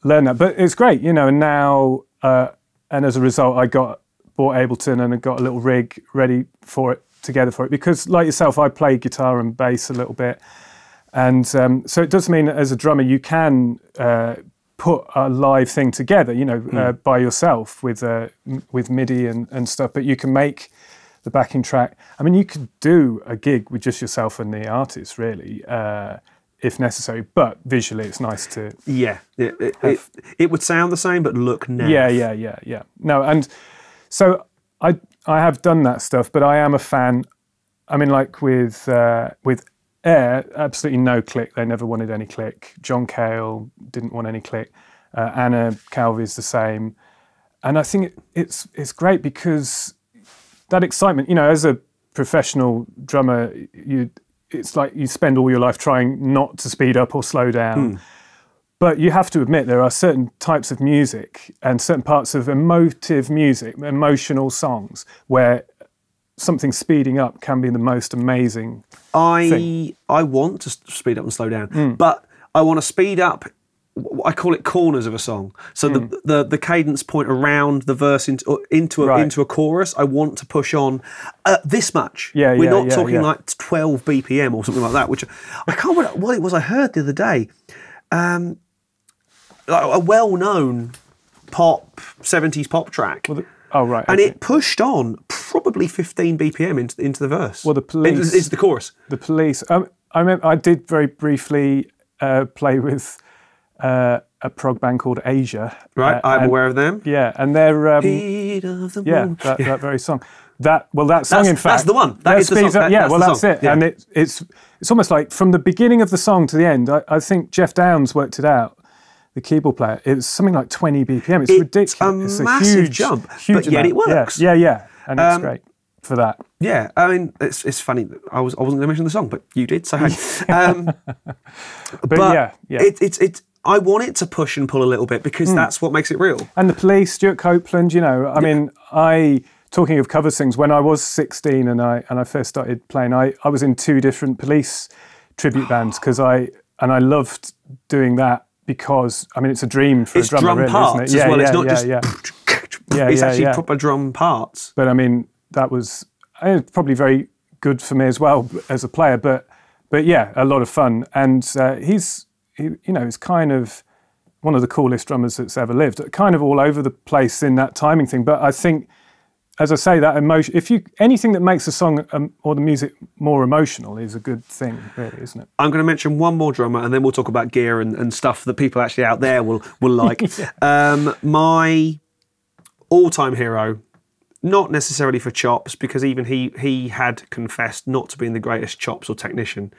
Speaker 1: that. But it's great, you know, and now, and as a result, I bought Ableton and I got a little rig ready together for it. Because like yourself, I play guitar and bass a little bit. And so it does mean that as a drummer, you can put a live thing together, you know, by yourself with MIDI and stuff, but you can make the backing track. I mean, you could do a gig with just yourself and the artist, really, if necessary, but visually it's nice to...
Speaker 3: Yeah, it would sound the same, but look now.
Speaker 1: Yeah. No, and so I have done that stuff, but I am a fan. I mean, like with Air, absolutely no click. They never wanted any click. John Cale didn't want any click. Anna Calvi's the same. And I think it's great because that excitement, you know, as a professional drummer, it's like you spend all your life trying not to speed up or slow down. But you have to admit there are certain types of music and certain parts of emotive music, emotional songs, where something speeding up can be the most amazing thing.
Speaker 3: I want to speed up and slow down, but I want to speed up. I call it corners of a song. So the cadence point around the verse into a chorus, I want to push on this much. We're not talking like 12 BPM or something like that, which I can't remember what it was I heard the other day. A well-known 70s pop track.
Speaker 1: Oh, right.
Speaker 3: And it pushed on probably 15 BPM into the verse.
Speaker 1: Well, the Police...
Speaker 3: Into the chorus.
Speaker 1: The Police... I remember I did very briefly play with a prog band called Asia.
Speaker 3: Right, I'm aware of them.
Speaker 1: Yeah, and they're...
Speaker 3: Heat of the moon.
Speaker 1: That very song. That song, in fact...
Speaker 3: That's the one. That is the song.
Speaker 1: That's it. Yeah. And it's almost like from the beginning of the song to the end, I think Jeff Downes worked it out, the keyboard player. It was something like 20 BPM. It's ridiculous.
Speaker 3: It's a massive jump, but yet it works.
Speaker 1: Yeah. And it's great for that.
Speaker 3: Yeah, I mean, it's funny. That I wasn't going to mention the song, but you did, so hey. But it's I want it to push and pull a little bit because that's what makes it real.
Speaker 1: And the Police, Stuart Copeland, you know, I mean, talking of cover things, when I was 16 and I first started playing, I was in 2 different Police tribute bands because I loved doing that. Because I mean, it's a dream for a drummer,
Speaker 3: drum
Speaker 1: really,
Speaker 3: parts
Speaker 1: isn't it?
Speaker 3: as well. It's not just it's actually proper drum parts.
Speaker 1: But I mean, that was probably very good for me as well as a player. But yeah, a lot of fun. And he's kind of one of the coolest drummers that's ever lived. Kind of all over the place in that timing thing. But I think, as I say, that emotion, anything that makes a song or the music more emotional is a good thing, really, isn't it?
Speaker 3: I'm going to mention one more drummer and then we'll talk about gear and stuff that people actually out there will like. My all-time hero, not necessarily for chops, because even he had confessed not to being the greatest chops or technician,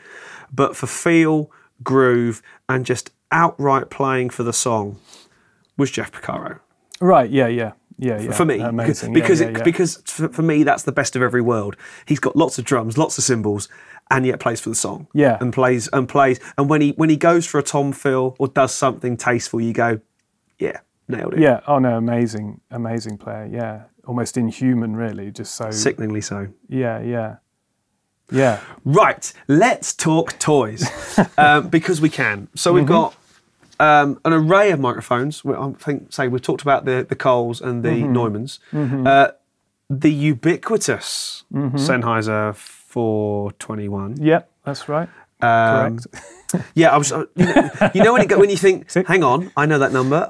Speaker 3: but for feel, groove, and just outright playing for the song, was Jeff Porcaro.
Speaker 1: Right, yeah.
Speaker 3: For me,
Speaker 1: amazing.
Speaker 3: Because for me, that's the best of every world. He's got lots of drums, lots of cymbals, and yet plays for the song.
Speaker 1: Yeah,
Speaker 3: and plays. And when he goes for a tom fill or does something tasteful, you go, yeah, nailed it.
Speaker 1: Yeah. Oh no, amazing player. Yeah, almost inhuman, really. Just so
Speaker 3: sickeningly so.
Speaker 1: Yeah.
Speaker 3: Right. Let's talk toys because we can. So we've got. An array of microphones. I think, we've talked about the Coles and the Neumanns. The ubiquitous Sennheiser 421.
Speaker 1: Yep, that's right. Correct.
Speaker 3: Yeah, I was. You know when you think, hang on, I know that number.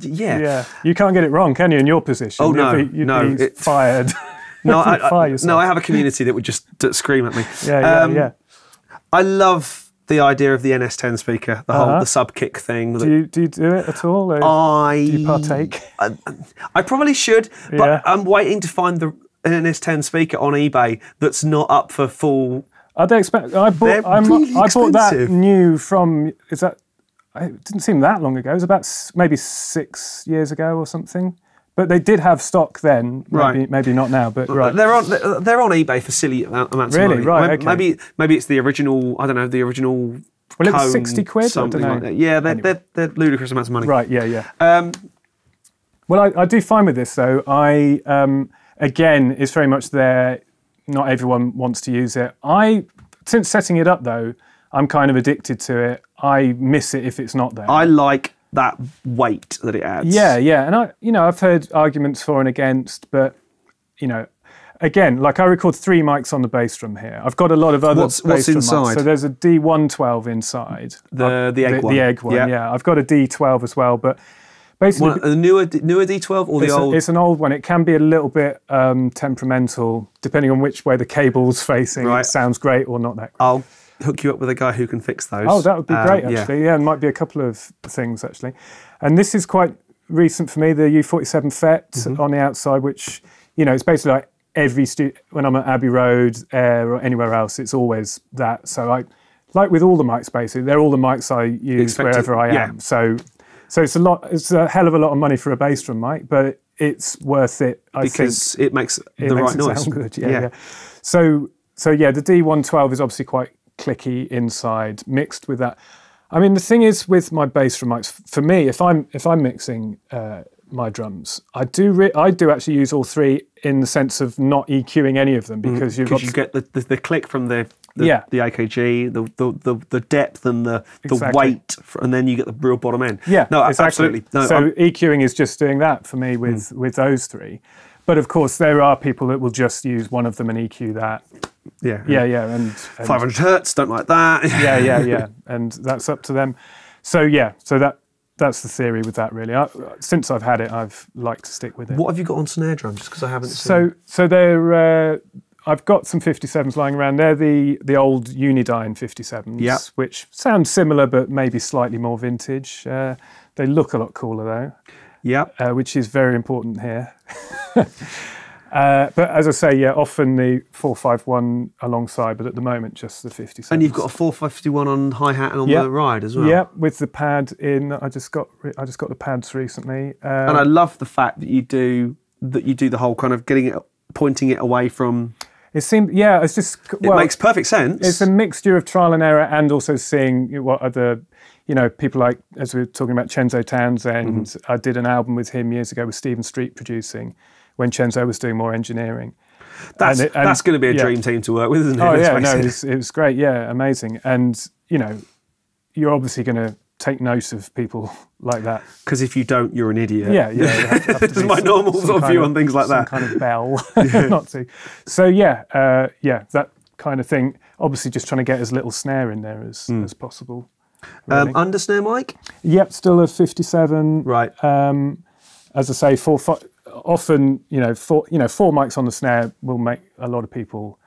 Speaker 1: Yeah, you can't get it wrong, can you? In your position,
Speaker 3: you'd
Speaker 1: be fired.
Speaker 3: No, I have a community that would just scream at me.
Speaker 1: Yeah.
Speaker 3: I love the idea of the NS10 speaker, the sub kick thing.
Speaker 1: Do you do it at all? Or do you partake?
Speaker 3: I probably should, but I'm waiting to find an NS10 speaker on eBay that's not up for full.
Speaker 1: Are they expensive? I bought that new from. Is that? It didn't seem that long ago. It was about maybe 6 years ago or something. But they did have stock then, maybe not now. But right,
Speaker 3: they're on eBay for silly amounts of money.
Speaker 1: Right, okay.
Speaker 3: Maybe it's the original. I don't know, the original
Speaker 2: Well, it was
Speaker 3: cone,
Speaker 2: 60 quid, I don't
Speaker 3: something
Speaker 2: know.
Speaker 3: like that. Yeah, they're ludicrous amounts of money.
Speaker 2: Right, yeah. Well, I do find with this, though, again, it's very much there. Not everyone wants to use it. Since setting it up, though, I'm kind of addicted to it. I miss it if it's not there.
Speaker 3: I like that weight that it adds.
Speaker 2: Yeah. And I've heard arguments for and against, but, again, like I record 3 mics on the bass drum here. I've got a lot of other
Speaker 3: What's
Speaker 2: bass drum
Speaker 3: inside?
Speaker 2: mics. So there's a D112 inside.
Speaker 3: The egg one.
Speaker 2: The egg one,
Speaker 3: Yeah.
Speaker 2: yeah. I've got a D12 as well, but basically...
Speaker 3: The newer D12 or the old?
Speaker 2: It's an old one. It can be a little bit temperamental, depending on which way the cable's facing.
Speaker 3: Right.
Speaker 2: It sounds great or not that great.
Speaker 3: I'll hook you up with a guy who can fix those.
Speaker 2: Oh, that would be great, actually. Yeah, it might be a couple of things, actually. And this is quite recent for me, the U47 FET on the outside, which, it's basically like every when I'm at Abbey Road or anywhere else, it's always that. So like with all the mics, basically, they're all the mics I use wherever I am. So it's a hell of a lot of money for a bass drum mic, but it's worth it, I think.
Speaker 3: Because it makes the right noise.
Speaker 2: Sound good, yeah. So yeah, the D112 is obviously quite clicky inside, mixed with that. I mean, the thing is with my bass drum mics, for me, if I'm mixing my drums, I do actually use all 3 in the sense of not EQing any of them, because you
Speaker 3: get the click from the AKG, the depth and the weight, and then you get the real bottom end.
Speaker 2: Yeah,
Speaker 3: no,
Speaker 2: exactly.
Speaker 3: absolutely. No,
Speaker 2: so EQing is just doing that for me with those 3. But of course, there are people that will just use one of them and EQ that.
Speaker 3: Yeah,
Speaker 2: and
Speaker 3: 500 hertz, don't like that.
Speaker 2: yeah, and that's up to them. So that's the theory with that, really. Since I've had it, I've liked to stick with it.
Speaker 3: What have you got on snare drums? Just because I haven't seen.
Speaker 2: So they're. I've got some 57s lying around. They're the old Unidyne 57s, which sound similar but maybe slightly more vintage. They look a lot cooler though.
Speaker 3: Yeah,
Speaker 2: which is very important here. But as I say, often the 451 alongside, but at the moment just the 57.
Speaker 3: And you've got a 451 on hi-hat and on the ride as well.
Speaker 2: Yeah, with the pad in. I just got the pads recently.
Speaker 3: And I love the fact that you do the whole kind of pointing it away from.
Speaker 2: It seemed, it's just. Well,
Speaker 3: it makes perfect sense.
Speaker 2: It's a mixture of trial and error, and also seeing what other, people like, as we were talking about, Chenzo Townsend. I did an album with him years ago with Stephen Street producing, when Chenzo was doing more engineering.
Speaker 3: That's going to be a dream team to work with, isn't it?
Speaker 2: Oh yeah, no, it was great. Yeah, amazing. And you're obviously going to take note of people like that.
Speaker 3: Because if you don't, you're an idiot.
Speaker 2: Yeah.
Speaker 3: This is my normal sort of view on things like that.
Speaker 2: Some kind of bell, not to. So that kind of thing. Obviously, just trying to get as little snare in there as possible. Really.
Speaker 3: Under snare mic?
Speaker 2: Yep, still a 57.
Speaker 3: Right.
Speaker 2: As I say, often, four mics on the snare will make a lot of people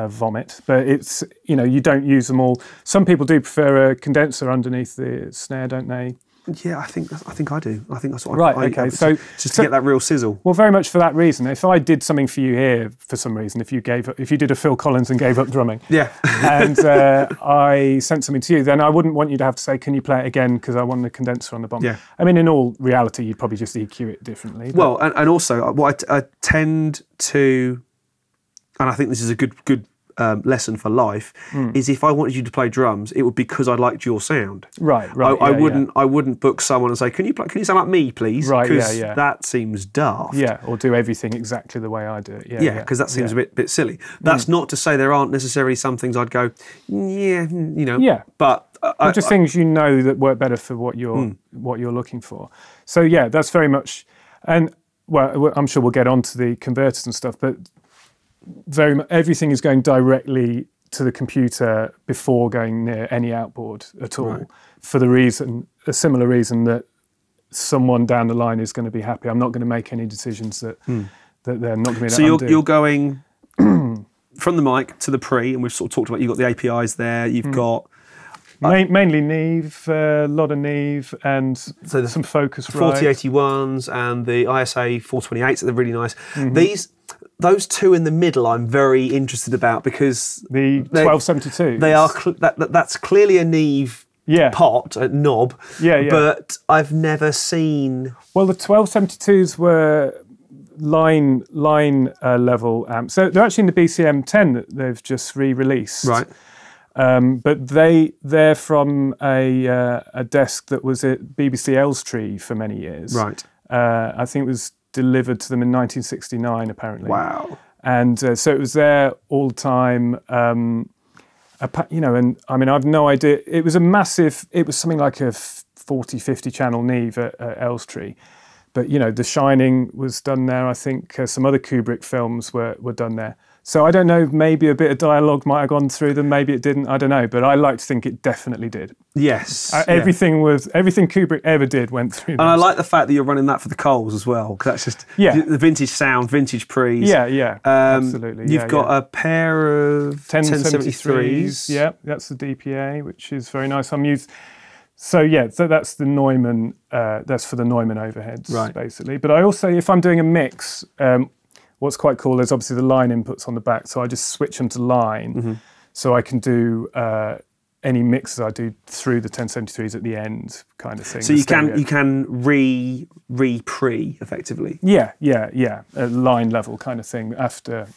Speaker 2: vomit, but it's, you don't use them all. Some people do prefer a condenser underneath the snare, don't they?
Speaker 3: Yeah, I think I do. I think that's what
Speaker 2: okay.
Speaker 3: So just to get that real sizzle.
Speaker 2: Well, very much for that reason. If I did something for you here for some reason, if you did a Phil Collins and gave up drumming, and I sent something to you, then I wouldn't want you to have to say, "Can you play it again?" Because I want the condenser on the bottom.
Speaker 3: Yeah.
Speaker 2: I mean, in all reality, you'd probably just EQ it differently.
Speaker 3: Well, and also what I tend to, and I think this is a good lesson for life, is if I wanted you to play drums, it would be because I liked your sound.
Speaker 2: Right.
Speaker 3: I wouldn't book someone and say, can you sound like me, please?
Speaker 2: Right.
Speaker 3: Because that seems daft.
Speaker 2: Yeah. Or do everything exactly the way I do it.
Speaker 3: Yeah. Because that seems a bit silly. That's not to say there aren't necessarily some things I'd go,
Speaker 2: Yeah.
Speaker 3: But
Speaker 2: just things that work better for what you're looking for. So that's very much, and well, I'm sure we'll get onto the converters and stuff, but very much everything is going directly to the computer before going near any outboard at all, for a similar reason that someone down the line is going to be happy. I'm not going to make any decisions that they're not going to be able to undo.
Speaker 3: So you're going from the mic to the pre, and we've sort of talked about, you've got the APIs there, you've got
Speaker 2: mainly Neve, a lot of Neve, and so some Focusrite. 4081s
Speaker 3: and the ISA 428s, they're really nice. Those two in the middle I'm very interested about, because
Speaker 2: the 1272.
Speaker 3: They are that's clearly a Neve pot, a knob.
Speaker 2: Yeah.
Speaker 3: But I've never seen.
Speaker 2: Well, the 1272s were line level amps. So they're actually in the BCM 10 that they've just re-released.
Speaker 3: Right.
Speaker 1: But they're from a desk that was at BBC Elstree for many years.
Speaker 3: Right.
Speaker 1: I think it was delivered to them in 1969, apparently.
Speaker 3: Wow.
Speaker 1: And so it was there all the time. You know, and I mean, I've no idea. It was something like a 40, 50 channel Neve at Elstree. But, you know, The Shining was done there. I think some other Kubrick films were done there. So I don't know, maybe a bit of dialogue might have gone through them, maybe it didn't, I don't know. But I like to think it definitely did.
Speaker 3: Yes.
Speaker 1: Everything Kubrick ever did went through.
Speaker 3: And I like the fact that you're running that for the Coles as well, because that's just the vintage sound, vintage pre's.
Speaker 1: Yeah, absolutely.
Speaker 3: You've got a pair of
Speaker 1: 1073s. Yeah, that's the DPA, which is very nice. So that's the Neumann. That's for the Neumann overheads, basically. But I also, if I'm doing a mix, what's quite cool is obviously the line inputs on the back. So I just switch them to line, so I can do any mixes I do through the 1073s at the end, kind of thing.
Speaker 3: So you can re-pre effectively.
Speaker 1: Yeah, a line level kind of thing after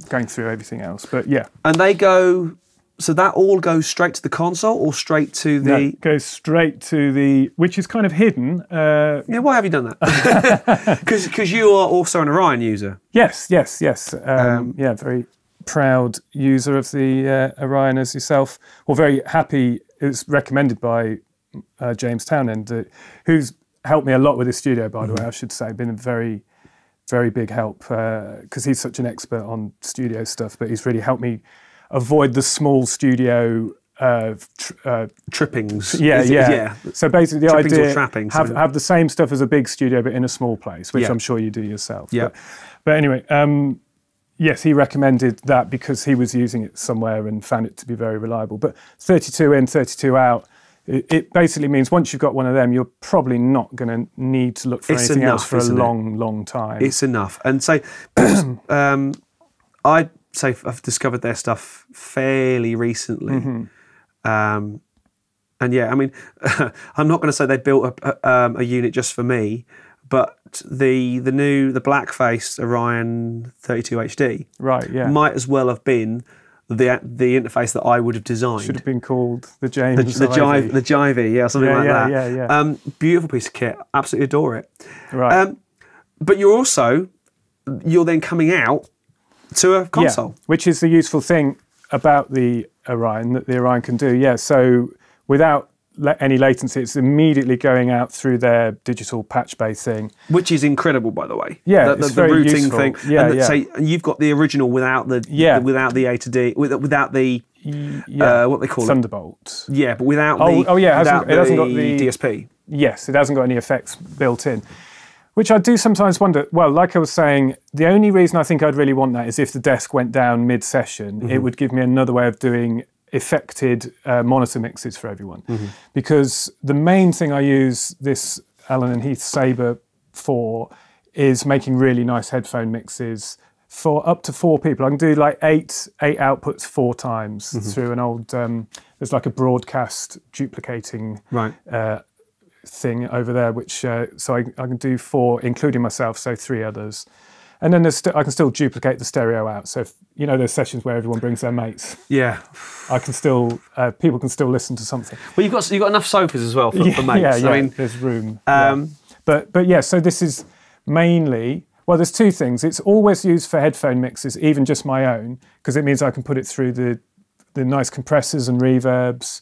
Speaker 1: going through everything else. But yeah,
Speaker 3: and they go. So that all goes straight to the console or straight to the...
Speaker 1: No, it goes straight to the... Which is kind of hidden.
Speaker 3: Yeah, why have you done that? Because you are also an Orion user.
Speaker 1: Yes. Yeah, very proud user of the Orion as yourself. Well, very happy. It was recommended by James Townend, who's helped me a lot with the studio, by the way, I should say. Been a very, very big help because he's such an expert on studio stuff, but he's really helped me avoid the small studio
Speaker 3: trippings.
Speaker 1: Yeah. So basically, the
Speaker 3: trippings
Speaker 1: idea
Speaker 3: or trappings,
Speaker 1: have the same stuff as a big studio, but in a small place, which I'm sure you do yourself.
Speaker 3: Yeah.
Speaker 1: But anyway, yes, he recommended that because he was using it somewhere and found it to be very reliable. But 32 in, 32 out. It basically means once you've got one of them, you're probably not going to need to look for anything else for a long time.
Speaker 3: It's enough. And so, I've discovered their stuff fairly recently. And yeah, I mean, I'm not going to say they built a unit just for me, but the black-faced Orion 32 HD might as well have been the interface that I would have designed.
Speaker 1: Should have been called the James
Speaker 3: the Ivey, something like that.
Speaker 1: Yeah.
Speaker 3: Beautiful piece of kit. Absolutely adore it.
Speaker 1: Right.
Speaker 3: But you're then coming out to a console.
Speaker 1: Which is the useful thing about the Orion, that the Orion can do. Yeah, so without any latency, it's immediately going out through their digital patch bay thing.
Speaker 3: Which is incredible, by the way.
Speaker 1: Yeah,
Speaker 3: the
Speaker 1: very
Speaker 3: routing
Speaker 1: useful
Speaker 3: thing. So you've got the original without the A to D, without the what they call
Speaker 1: Thunderbolt.
Speaker 3: Yeah, but without
Speaker 1: it hasn't got the
Speaker 3: DSP.
Speaker 1: Yes, it hasn't got any effects built in. Which I do sometimes wonder, well, like I was saying, the only reason I think I'd really want that is if the desk went down mid-session, it would give me another way of doing affected monitor mixes for everyone. Because the main thing I use this Allen & Heath Sabre for is making really nice headphone mixes for up to 4 people. I can do like eight outputs 4 times through an old, there's like a broadcast duplicating thing over there, which so I can do 4, including myself, so 3 others. And then I can still duplicate the stereo out. So if, you know, there's sessions where everyone brings their mates.
Speaker 3: Yeah,
Speaker 1: I can still people can still listen to something.
Speaker 3: Well, you've got enough sofas as well for mates.
Speaker 1: Yeah,
Speaker 3: I mean,
Speaker 1: there's room. But yeah, so this is mainly. Well, there's 2 things. It's always used for headphone mixes, even just my own, because it means I can put it through the nice compressors and reverbs,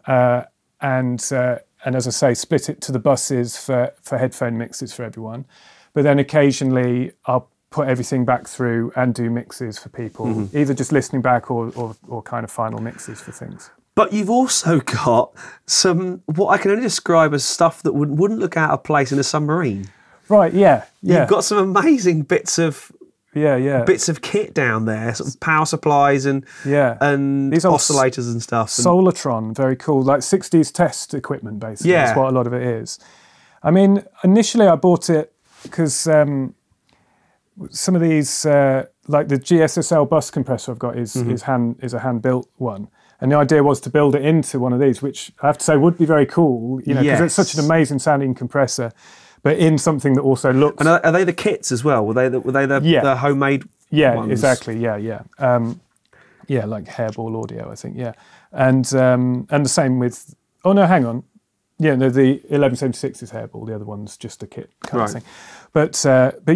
Speaker 1: and as I say, split it to the buses for headphone mixes for everyone. But then occasionally I'll put everything back through and do mixes for people, either just listening back or kind of final mixes for things.
Speaker 3: But you've also got some, what I can only describe as stuff that wouldn't look out of place in a submarine.
Speaker 1: Right, yeah.
Speaker 3: You've got some amazing bits of
Speaker 1: bits
Speaker 3: of kit down there, sort of power supplies and these oscillators and stuff.
Speaker 1: Solartron, very cool, like 60s test equipment basically. That's what a lot of it is. I mean, initially I bought it because some of these, like the GSSL bus compressor I've got is a hand-built one. And the idea was to build it into one of these, which I have to say would be very cool, you know, because it's such an amazing sounding compressor. But in something that also looks...
Speaker 3: And are they the kits as well? Were they the homemade ones?
Speaker 1: Exactly, yeah.
Speaker 2: Yeah, like hairball audio, I think. Yeah, and the same with. Oh no, hang on. Yeah, no, the 1176 is hairball. The other one's just a kit kind of thing. But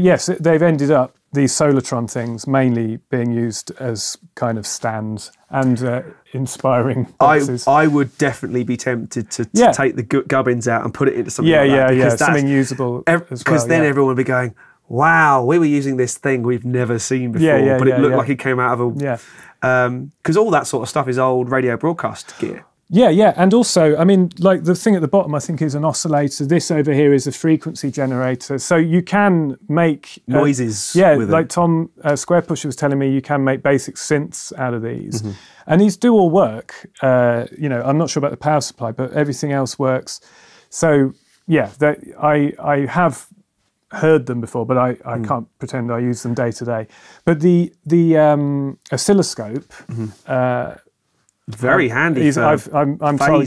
Speaker 2: yes, they've ended up these Solartron things mainly being used as kind of stands and inspiring boxes.
Speaker 3: I would definitely be tempted to take the gubbins out and put it into something like that.
Speaker 2: Yeah, something usable as well.
Speaker 3: Because then everyone would be going, wow, we were using this thing we've never seen before, but it looked like it came out of a...
Speaker 2: Yeah.
Speaker 3: Because all that sort of stuff is old radio broadcast gear.
Speaker 2: Yeah, and also, I mean, like the thing at the bottom, I think, is an oscillator. This over here is a frequency generator. So you can make...
Speaker 3: noises with
Speaker 2: like
Speaker 3: it.
Speaker 2: Tom Squarepusher was telling me, you can make basic synths out of these. And these do all work. I'm not sure about the power supply, but everything else works. So, yeah, I have heard them before, but I can't pretend I use them day to day. But the oscilloscope...
Speaker 3: very handy.
Speaker 2: I'm told,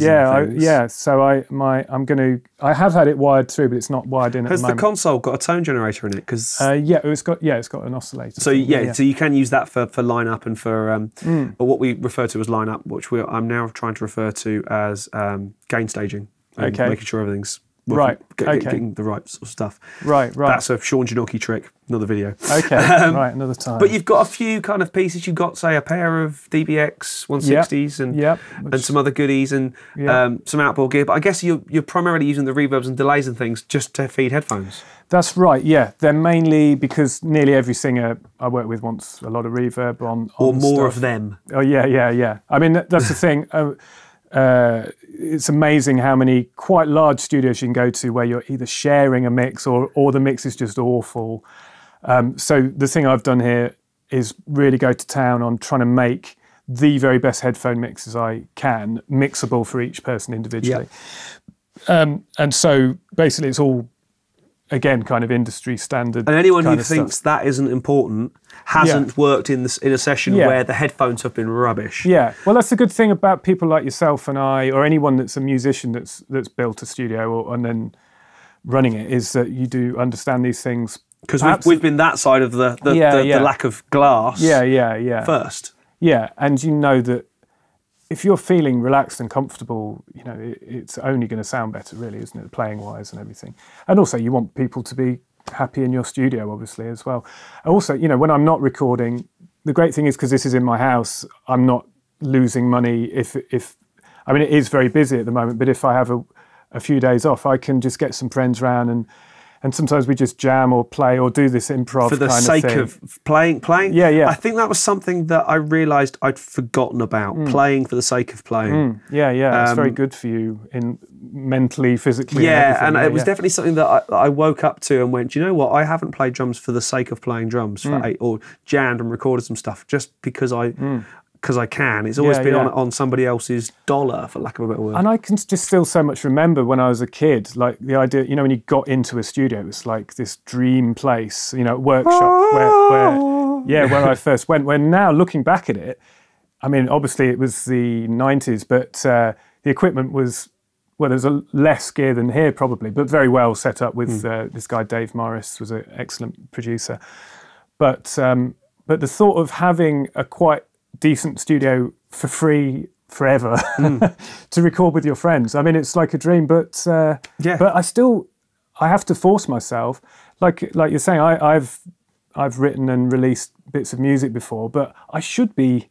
Speaker 2: So I have had it wired through, but it's not wired in at the moment.
Speaker 3: Has the console got a tone generator in it? Because
Speaker 2: it's got an oscillator.
Speaker 3: So so you can use that for lineup and for or what we refer to as lineup, which I'm now trying to refer to as gain staging. And making sure everything's getting the right sort of stuff.
Speaker 2: Right.
Speaker 3: That's a Sean Janocki trick. Another video.
Speaker 2: Okay, right, another time.
Speaker 3: But you've got a few kind of pieces. You've got, say, a pair of DBX 160s and some other goodies and some outboard gear. But I guess you're primarily using the reverbs and delays and things just to feed headphones.
Speaker 2: That's right, yeah. They're mainly because nearly every singer I work with wants a lot of reverb on
Speaker 3: or more
Speaker 2: stuff.
Speaker 3: Of them.
Speaker 2: Oh, yeah. I mean, that's the thing. It's amazing how many quite large studios you can go to where you're either sharing a mix or the mix is just awful. So the thing I've done here is really go to town on trying to make the very best headphone mixes I can, mixable for each person individually. And so basically it's all, again, kind of industry standard.
Speaker 3: And anyone who thinks that isn't important hasn't worked in a session where the headphones have been rubbish.
Speaker 2: Yeah, well, that's the good thing about people like yourself and I, or anyone that's a musician that's built a studio and then running it, is that you do understand these things.
Speaker 3: Because we've been that side of the lack of glass first.
Speaker 2: Yeah, and you know that if you're feeling relaxed and comfortable, it's only going to sound better, really, isn't it, playing-wise and everything. And also, you want people to be happy in your studio, obviously, as well. Also, when I'm not recording, the great thing is, because this is in my house, I'm not losing money I mean, it is very busy at the moment, but if I have a few days off, I can just get some friends round and sometimes we just jam or play or do this improv
Speaker 3: for the
Speaker 2: kind
Speaker 3: sake
Speaker 2: of thing.
Speaker 3: Of playing.
Speaker 2: Yeah.
Speaker 3: I think that was something that I realised I'd forgotten about. Playing for the sake of playing.
Speaker 2: Yeah. It's very good for you mentally, physically.
Speaker 3: Yeah, and it was definitely something that I woke up to and went, you know what? I haven't played drums for the sake of playing drums or jammed and recorded some stuff just because I can. It's always been on somebody else's dollar, for lack of a better word.
Speaker 2: And I can just still so much remember when I was a kid, like the idea, when you got into a studio, it was like this dream place, workshop where I first went. When now looking back at it, I mean, obviously it was the 90s, but the equipment was, well, there's less gear than here probably, but very well set up with this guy, Dave Morris, was an excellent producer. But the thought of having a quite decent studio for free forever to record with your friends. I mean, it's like a dream, but I have to force myself. Like you're saying, I've written and released bits of music before, but I should be.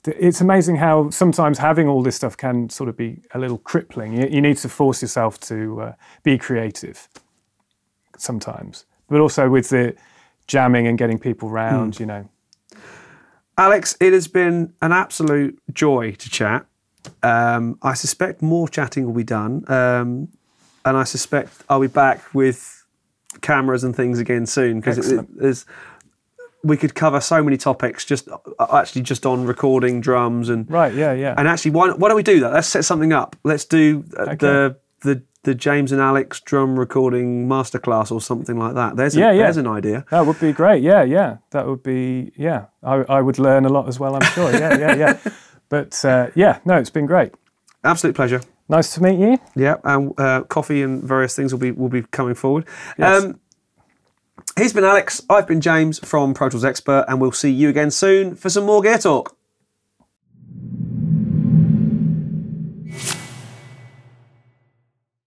Speaker 2: It's amazing how sometimes having all this stuff can sort of be a little crippling. You need to force yourself to be creative sometimes, but also with the jamming and getting people round,
Speaker 3: Alex, it has been an absolute joy to chat. I suspect more chatting will be done. And I suspect I'll be back with cameras and things again soon, because we could cover so many topics just on recording drums and
Speaker 2: right. Yeah.
Speaker 3: And actually, why don't we do that? Let's set something up. Let's do the James and Alex drum recording masterclass or something like that. There's an idea.
Speaker 2: That would be great. Yeah. That would be, I would learn a lot as well, I'm sure. Yeah. But it's been great.
Speaker 3: Absolute pleasure.
Speaker 2: Nice to meet you.
Speaker 3: Yeah, and coffee and various things will be coming forward.
Speaker 2: Yes.
Speaker 3: He's been Alex. I've been James from Pro Tools Expert, and we'll see you again soon for some more Gear Talk.